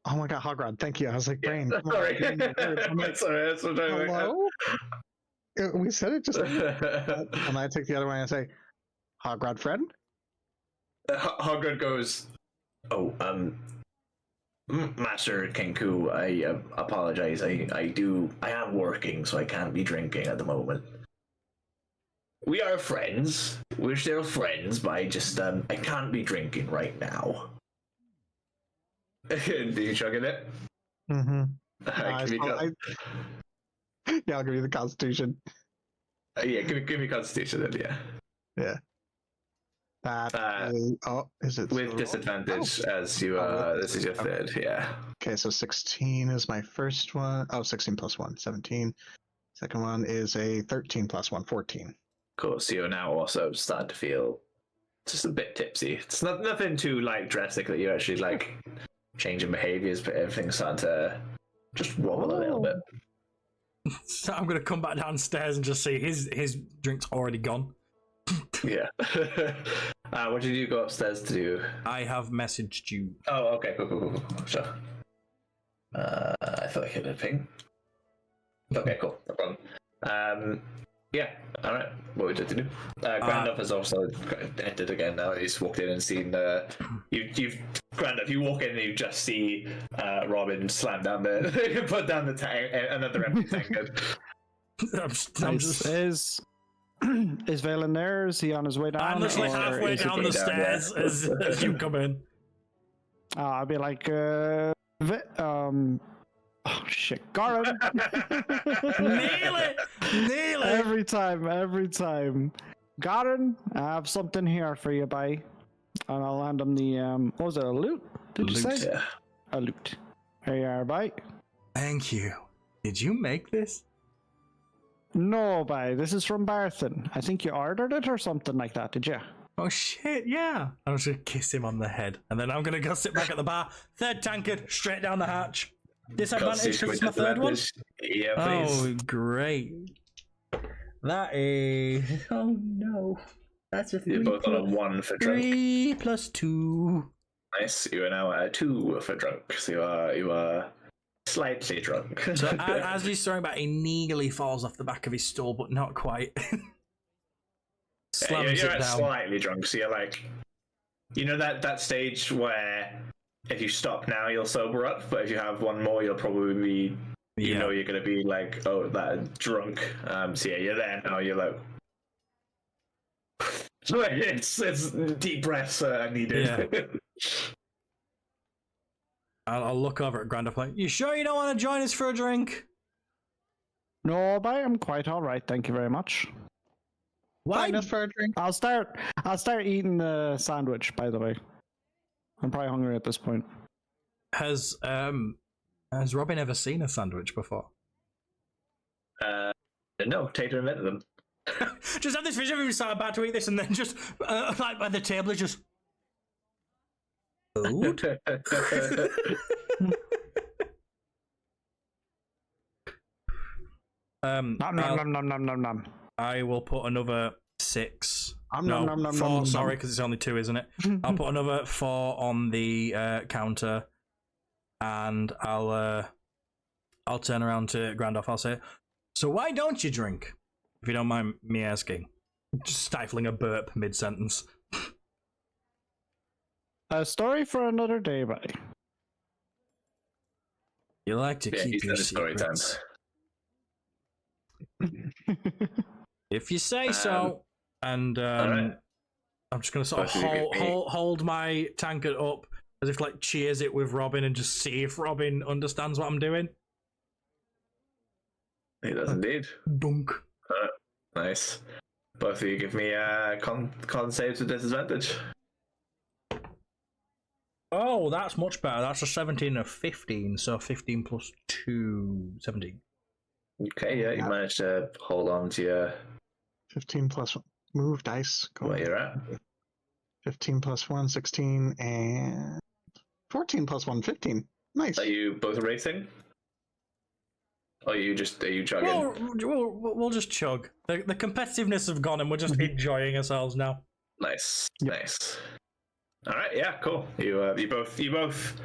Oh my god, Hogrod, thank you. I was like, Brain. come on, Sorry. give me the word. I'm like, Sorry, that's what I'm hello? We said it just. And I take the other one and I say, Hogrod, friend. Hogwarts goes, "Oh, Master Kenku, I apologize. I am working, so I can't be drinking at the moment. We are friends. We're still friends, but I just I can't be drinking right now." Do you chugging it? Mm-hmm. Yeah, I'll give you the Constitution. yeah, give me Constitution then. Yeah. Yeah. Is it with disadvantage as you this is your third, yeah. Okay, so 16 is my first one. 16 plus 1, 17. Second one is a 13 plus 1, 14. Cool. So you're now also starting to feel just a bit tipsy. It's nothing too like drastic that you actually like changing behaviors, but everything's starting to just wobble a little bit. So I'm gonna come back downstairs and just see his drink's already gone. Yeah. What did you go upstairs to do? I have messaged you. Oh, okay, cool. Sure. I thought I hit a ping. Okay, cool. No problem. Yeah. All right. What would you like to do? Grandolph has also entered again now. He's walked in and seen you've Grandolph. You walk in and you just see Robin slam down the put down the tank, another empty tankard. I'm just... Is Valen there? Is he on his way down? I'm just like or halfway is he down the stairs as you come in. I'll be like, oh shit, Garin. Nearly. Every time. Garin, I have something here for you, bye. And I'll hand him the, what was it, a loot? Did you say? Yeah. A loot. Here you are, bye. Thank you. Did you make this? No, bye. This is from Barthen. I think you ordered it or something like that, did you? Oh shit, yeah. I'm just gonna kiss him on the head. And then I'm gonna go sit back at the bar. Third tankard, straight down the hatch. Disadvantage because it's my third one? Yeah, please. Oh, great. That is... Oh no. That's a 3. You're both on a 1 for drunk. 3 plus 2. Nice. You are now at a 2 for drunk. So you are slightly drunk. So as he's throwing back, he nearly falls off the back of his stool, but not quite. Slams you're it at down. slightly drunk, so you're like, you know that stage where if you stop now you'll sober up, but if you have one more you'll probably be, you know, you're gonna be like, oh, that drunk. So yeah, you're there now. You're like, it's deep breaths are needed. Yeah. I'll look over at Grandolph like, you sure you don't want to join us for a drink? No, bye. I'm quite all right. Thank you very much. Why? Join us for a drink. I'll start eating the sandwich, by the way. I'm probably hungry at this point. Has Robin ever seen a sandwich before? No, Tater invented them. Just have this vision of him start about to eat this and then just like by the table is just food. Nom nom nom nom nom nom. I will put another 6. Nom, nom, nom, 4. nom, nom, Sorry, nom. because it's only 2, isn't it? I'll put another 4 on the counter, and I'll turn around to Grandolph. I'll say, "So why don't you drink? If you don't mind me asking." Just stifling a burp mid-sentence. A story for another day, buddy. You like to keep he's your done his story time. secrets. If you say so. And right. I'm just gonna sort of hold my tankard up as if like cheers it with Robin and just see if Robin understands what I'm doing. He does indeed. Dunk. Nice. Both of you give me con saves with disadvantage. Oh, that's much better. That's a 17 and a 15, so 15 plus 2, 17. Okay, yeah, you managed to hold on to your 15 plus 1. Move dice. Go where you're at. 15 plus 1, 16, and 14 plus 1, 15. Nice. Are you both racing? Or are you chugging? We'll just chug. The competitiveness have gone and we're just enjoying ourselves now. Nice, nice. All right, yeah, cool. You both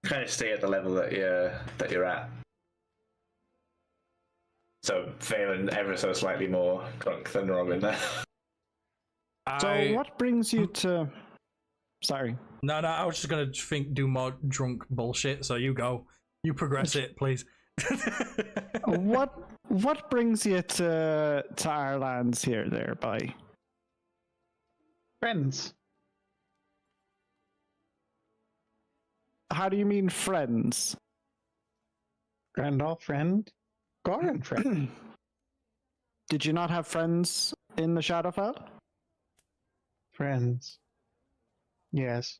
kind of stay at the level that you're at. So Phelan ever so slightly more drunk than Robin there. So what brings you to... Sorry. No, I was just gonna do more drunk bullshit, so you go. You progress it, please. What brings you to our lands here, there, bye? Friends. How do you mean friends? Grandolph friend. Garin friend. Did you not have friends in the Shadowfell? Friends. Yes.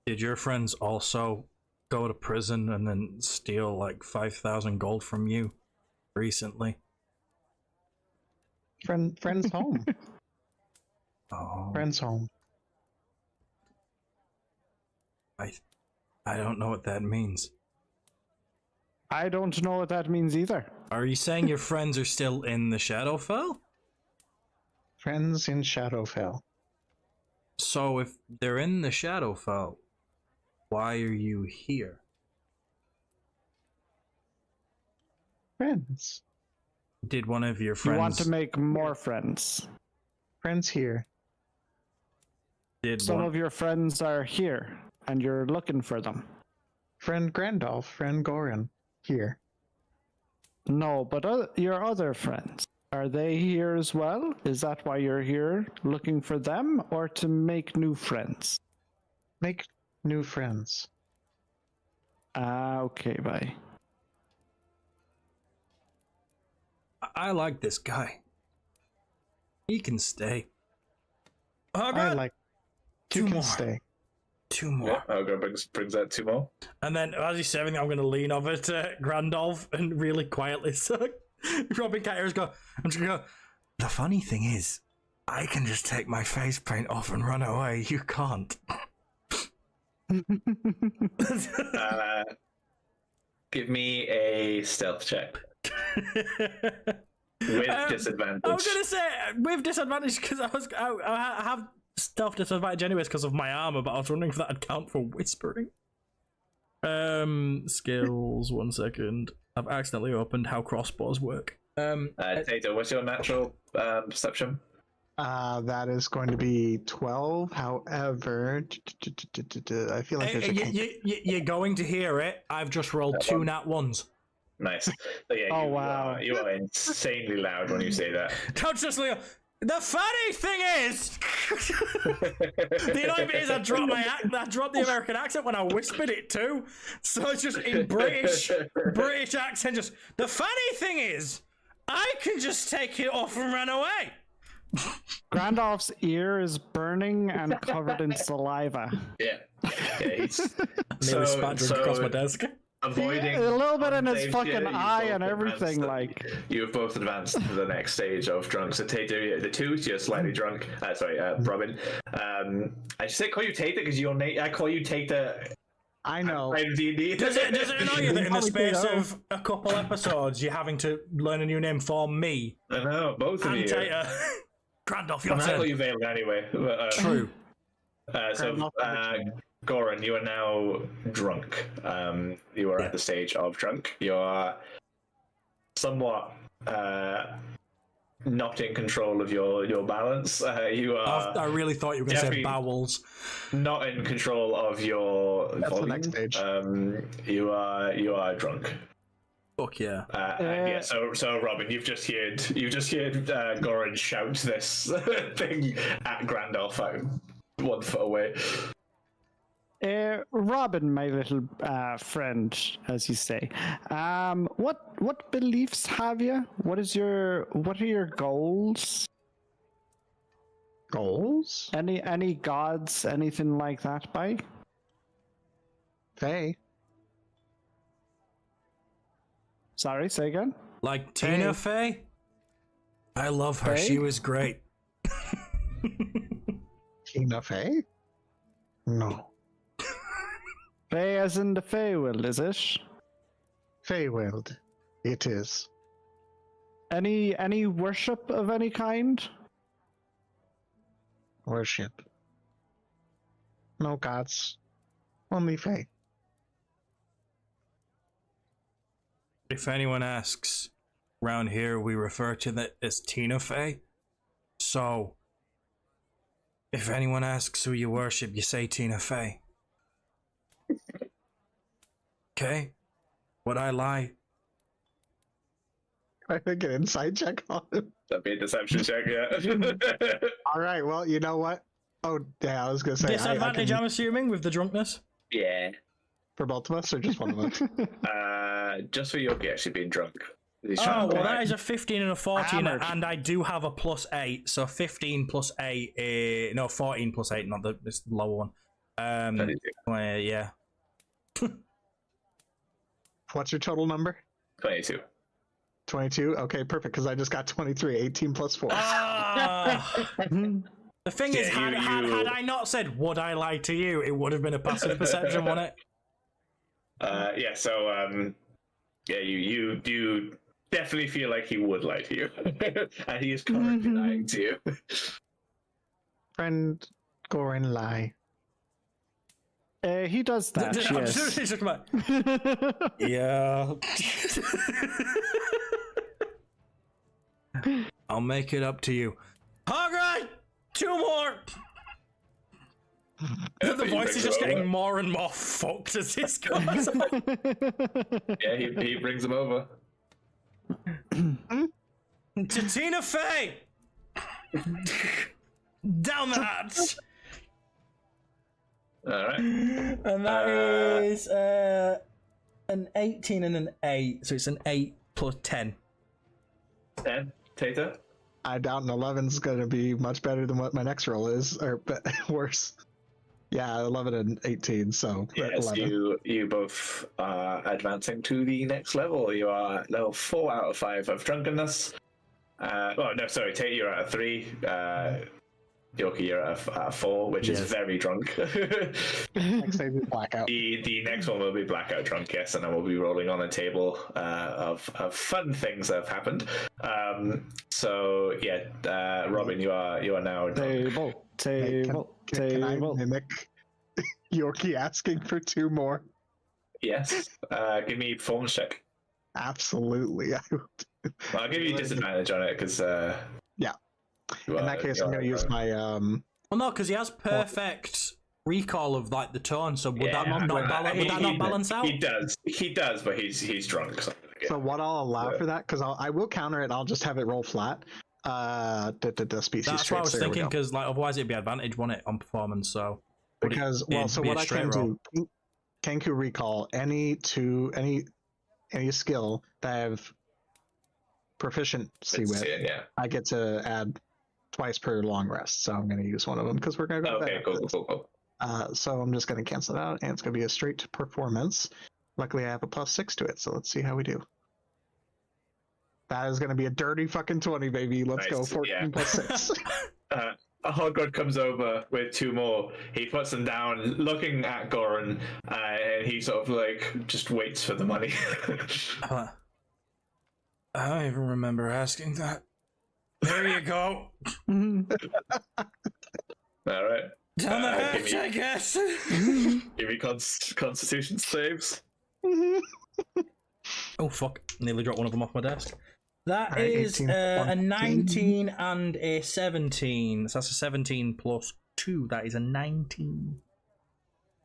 Did your friends also go to prison and then steal like 5,000 gold from you recently? Friends home. Oh, Friends home. I don't know what that means. I don't know what that means either. Are you saying your friends are still in the Shadowfell? Friends in Shadowfell. So if they're in the Shadowfell, why are you here? Friends. Did one of your friends? You want to make more friends. Friends here. Did Some one... of your friends are here, and you're looking for them. Friend Grandolph, friend Goran, here. No, but your other friends, are they here as well? Is that why you're here, looking for them, or to make new friends? Make new friends. Okay, bye. I like this guy. He can stay. Oh, I like. two You can more. stay. Two more. Yeah, I'll go brings that 2 more. And then as he's saying, I'm going to lean over to Grandolph and really quietly so Robin can't hear us go. I'm just going to go. The funny thing is, I can just take my face paint off and run away. You can't. Give me a stealth check with disadvantage. I was going to say with disadvantage because I have stealth disadvantage anyways because of my armor, but I was wondering if that would count for whispering. Skills. 1 second. I've accidentally opened how crossbows work. Tato, what's your natural perception? That is going to be 12. However, I feel like You're going to hear it. I've just rolled 2 nat 1s. Nice. So yeah, Oh, wow. You are insanely loud when you say that. Consciously. The funny thing is, the annoying bit is I dropped the American accent when I whispered it too. So it's just in British accent. Just the funny thing is, I can just take it off and run away. Grandolph's ear is burning and covered in saliva. Yeah, he's Nearly spat drink across my desk. Avoiding A little bit in his Dave fucking here, eye you've and both everything, advanced- like. You have both advanced to the next stage of drunk. So Tato, the 2, you're slightly drunk. Robin. I just say call you Tato because your name. I call you Tato. I know. I'm D&D. Does it annoy you that in the space of a couple episodes you're having to learn a new name for me? I know, both of And you. Tater. Grandolph, your I call turn. you Valen anyway. But, True. Goran, you are now drunk. You are at the stage of drunk. You are somewhat not in control of your balance. You are. I really thought you were going to say definitely bowels. Not in control of your That's volume. the next stage. You are drunk. Fuck yeah. Yeah. So Robin, you've just heard Goran shout this thing at Grandolph 1 foot away. Robin, my little friend, as you say, what beliefs have you? What are your goals? Goals? Any gods, anything like that, by? Faye. Sorry, say again. Like Tina Fey? I love her. Faye? She was great. Tina Faye? No. Fae as in the Feywild, is it? Feywild. It is. Any worship of any kind? Worship. No gods. Only Faye. If anyone asks, around here we refer to that as Tina Fey. So, if anyone asks who you worship, you say Tina Fey. Okay? Would I lie? I think an insight check on him. That'd be a deception check, yeah. All right. Well, you know what? Oh, yeah. I was gonna say Disadvantage, I'm assuming, with the drunkenness? Yeah. for both of us, or just one of us. Just for Yogi actually being drunk. He's Oh, trying to well, lie. that is a 15 and a 14, Hammered. and I do have a +8, so 15 plus 8, no, 14 plus 8, not this lower one. 22. Yeah. What's your total number? 22. 22? Okay, perfect, because I just got 23. 18 plus 4. Ah. The thing is, Yeah, had I not said, would I lie to you, it would have been a passive perception, wouldn't it? Yeah, so, yeah, you do definitely feel like he would lie to you. And he is currently lying to you. Friend Gorin lie. He does that, yes. He's just like, yeah. I'll make it up to you. All right, 2 more. The voice is just getting more and more fucked as this goes on. Yeah, he brings him over. To Tina Fey! Down the hatch! Alright. And that is an 18 and an 8, so it's an 8 plus 10. 10, Tata? I doubt an 11 is going to be much better than what my next roll is, or worse. Yeah, 11 and 18, so Yes, 11. you both are advancing to the next level. You are level 4 out of 5 of drunkenness. Oh, no, sorry, Tate, you're at a 3. Yoki, you're at a 4, which is very drunk. Next thing is blackout. The next one will be blackout drunk, yes, and then we'll be rolling on a table of fun things that have happened. So yeah, Robin, you are now drunk. Table. Can I mimic Yorkie asking for 2 more? Yes. Give me performance check. Absolutely. I'll give you disadvantage on it because yeah. In that case, I'm going to use my Well, no, because he has perfect recall of like the tone. So would that not balance out? He does, but he's drunk. So what I'll allow for that, because I will counter it. And I'll just have it roll flat. The species. That's what I was thinking, because like otherwise it'd be advantage, wouldn't it, on performance? So because so what I can do, Kenku recall any skill that I have proficiency with. Yeah. I get to add twice per long rest, so I'm going to use one of them because we're going to go. Okay, cool. So I'm just going to cancel it out, and it's going to be a straight performance. Luckily, I have a +6 to it, so let's see how we do. That is going to be a dirty fucking 20, baby. Let's go. 14 plus 6. A hot god comes over with 2 more. He puts them down, looking at Goran, and he sort of like just waits for the money. I don't even remember asking that. There you go. All right. Down the hatch, I guess. Give me Constitution saves. Oh fuck! Nearly dropped one of them off my desk. That Right, is 18, a 19 and a 17. So that's a 17 plus 2. That is a 19.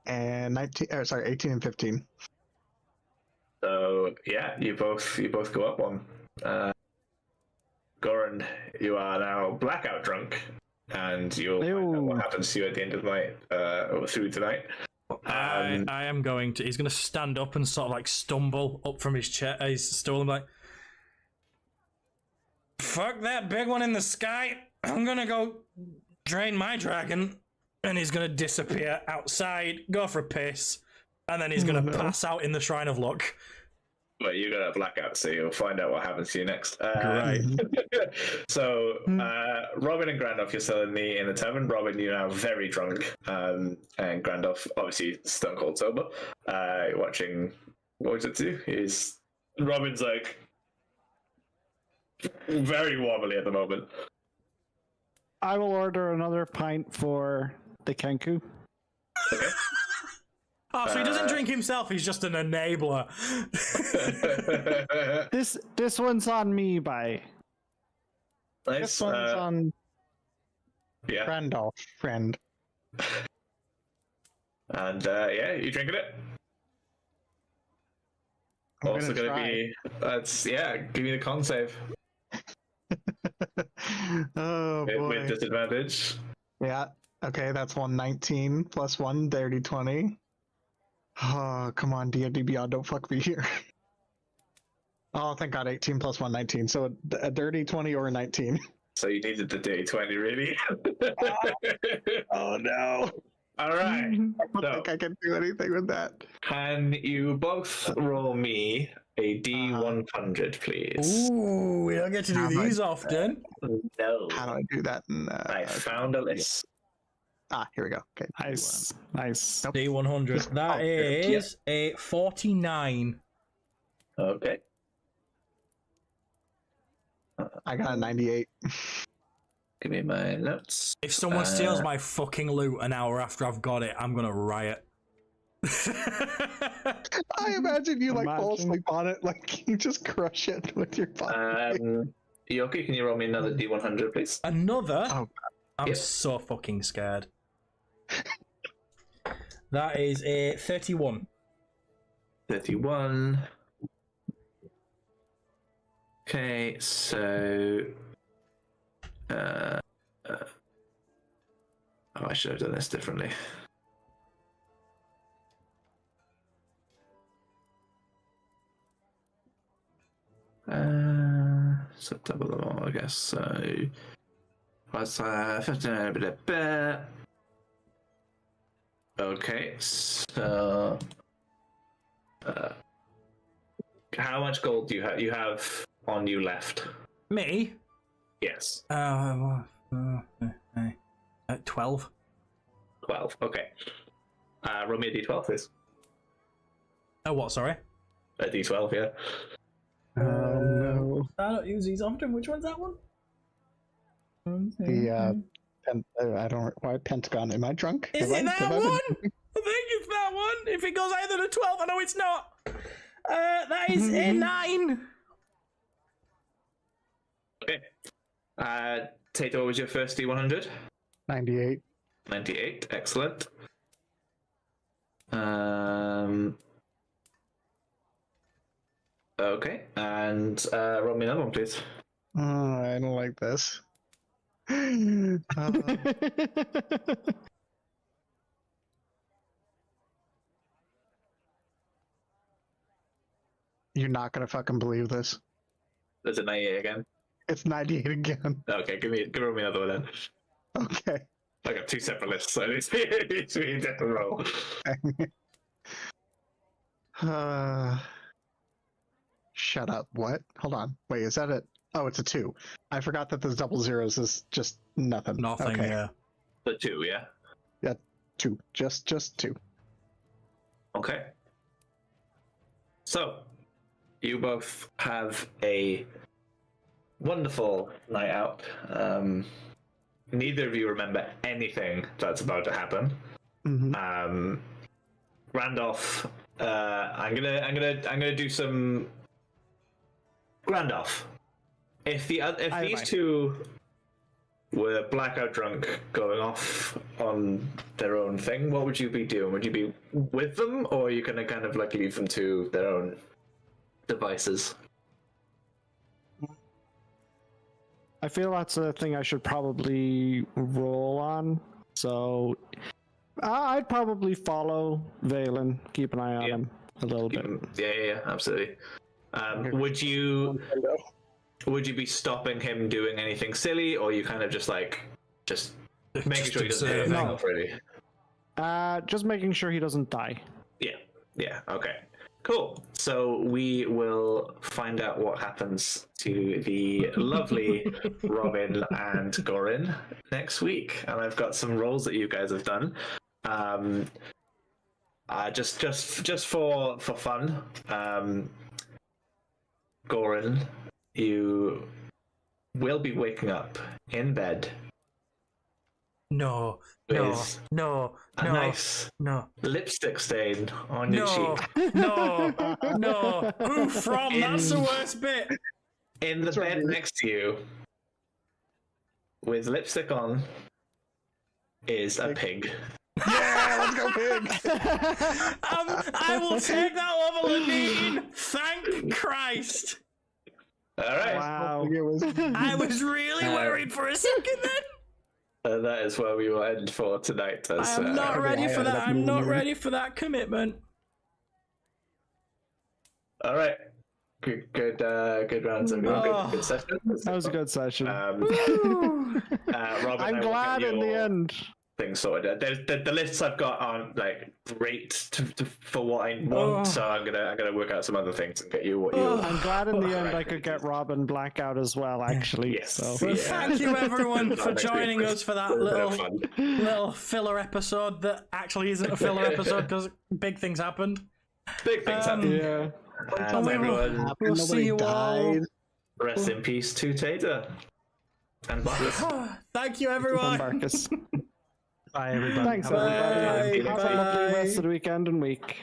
And 19. Sorry, 18 and 15. So yeah, you both go up one. Goran, you are now blackout drunk, and you'll find out what happens to you at the end of the night, or through tonight. I am going to. He's going to stand up and sort of like stumble up from his chair, his stool, and be like, "Fuck that big one in the sky! I'm gonna go drain my dragon," and he's going to disappear outside, go for a piss, and then he's going to pass out in the Shrine of Luck. Well, you got a blackout, so you'll find out what happens to you next. Great. So, Robin and Grandolph, you're still in the tavern. Robin, you're now very drunk, and Grandolph, obviously, stone cold sober. Watching, what was it do? Robin's like very wobbly at the moment. I will order another pint for the Kenku. Okay. Oh, so he doesn't drink himself, he's just an enabler. This one's on me, bye. Nice. This one's on Yeah. Randolph, friend. And yeah, you drinking it? I'm Also gonna gonna try. be give me the con save. Oh boy. With disadvantage. Yeah. Okay, that's 119 plus 1, dirty 20. Oh, come on, D&D Beyond, don't fuck me here. Oh, thank God, 18 plus 1, 19. So a dirty 20 or a 19. So you needed the day 20, really? Oh no. All right. I don't think I can do anything with that. Can you both roll me a D100, please? Ooh, we don't get to do How these much? often. No. How do I do that? I found a list. Here we go. Okay. Nice. Nope. D100. That is a 49. Okay. I got a 98. Give me my notes. If someone steals my fucking loot an hour after I've got it, I'm gonna riot. I imagine you like fall asleep on it, like you just crush it with your body. Yoki, can you roll me another D100, please? Another? Oh, I'm Yep. so fucking scared. That is a 31. 31. Okay, so oh, I should have done this differently. So double them all, I guess. So what's 15? Blah, blah. Okay, so how much gold do you have? You have on you left. Me? Yes. 12. 12. Okay. Roll me a d12, please. Oh, what? Sorry. A d12, yeah. Oh no. I don't use these often. Which one's that one? The I don't. Why Pentagon? Am I drunk? Is Have it I- that have I one? been I think it's that one. If it goes either to 12, I know it's not. That is a 9. Okay. Tato, what was your first d100? 98. 98. Excellent. Okay, and roll me another one, please. Oh, I don't like this. You're not gonna fucking believe this. There's a 98 again. It's 98 again. Okay, give me another one then. Okay. I got two separate lists, so it's me a different roll. Shut up. What? Hold on. Wait, is that it? Oh, it's a 2. I forgot that the double zeros is just nothing. Nothing. Okay. Yeah. The 2, yeah. 2. Just 2. Okay. So, you both have a wonderful night out. Neither of you remember anything that's about to happen. Mm-hmm. Randolph, I'm gonna do some. Randolph, if these two were blackout drunk going off on their own thing, what would you be doing? Would you be with them, or are you gonna kind of like leave them to their own devices? I feel that's a thing I should probably roll on. So I'd probably follow Valen, keep an eye on him a little bit. Yeah, absolutely. Would you be stopping him doing anything silly, or you kind of just making sure he doesn't hit anything off, really? Just making sure he doesn't die. Yeah, okay. Cool. So we will find out what happens to the lovely Robin and Gorin next week. And I've got some roles that you guys have done. Just for fun. Gorin, you will be waking up in bed No. with No. a nice lipstick stain on your cheek. No. Who from? That's the worst bit. In the bed next to you, with lipstick on, is a pig. Yeah, let's go pig. I will take that over Lenine. Thank Christ. All right. Wow. I was really worried for a second then. That is where we will end for tonight. As, I'm not ready for that. I'm not movie. ready for that commitment. All right. Good rounds. Good session. That was a good session. Robin, I'm glad in the end. Things sorted. The lists I've got aren't like great for what I want, so I'm gonna work out some other things and get you what you. I'm glad in the end I could get Robin Blackout as well, actually. Yes. So. Well, thank you everyone for Next week. joining us for that little filler episode that actually isn't a filler episode because big things happened. Big things happen. Yeah. And everyone, We'll see you all. rest in peace to Tater and Marcus. Thank you everyone. Marcus. Bye, everybody. Thanks, Have a good everybody. time. Have a lovely Bye. rest of the weekend and week.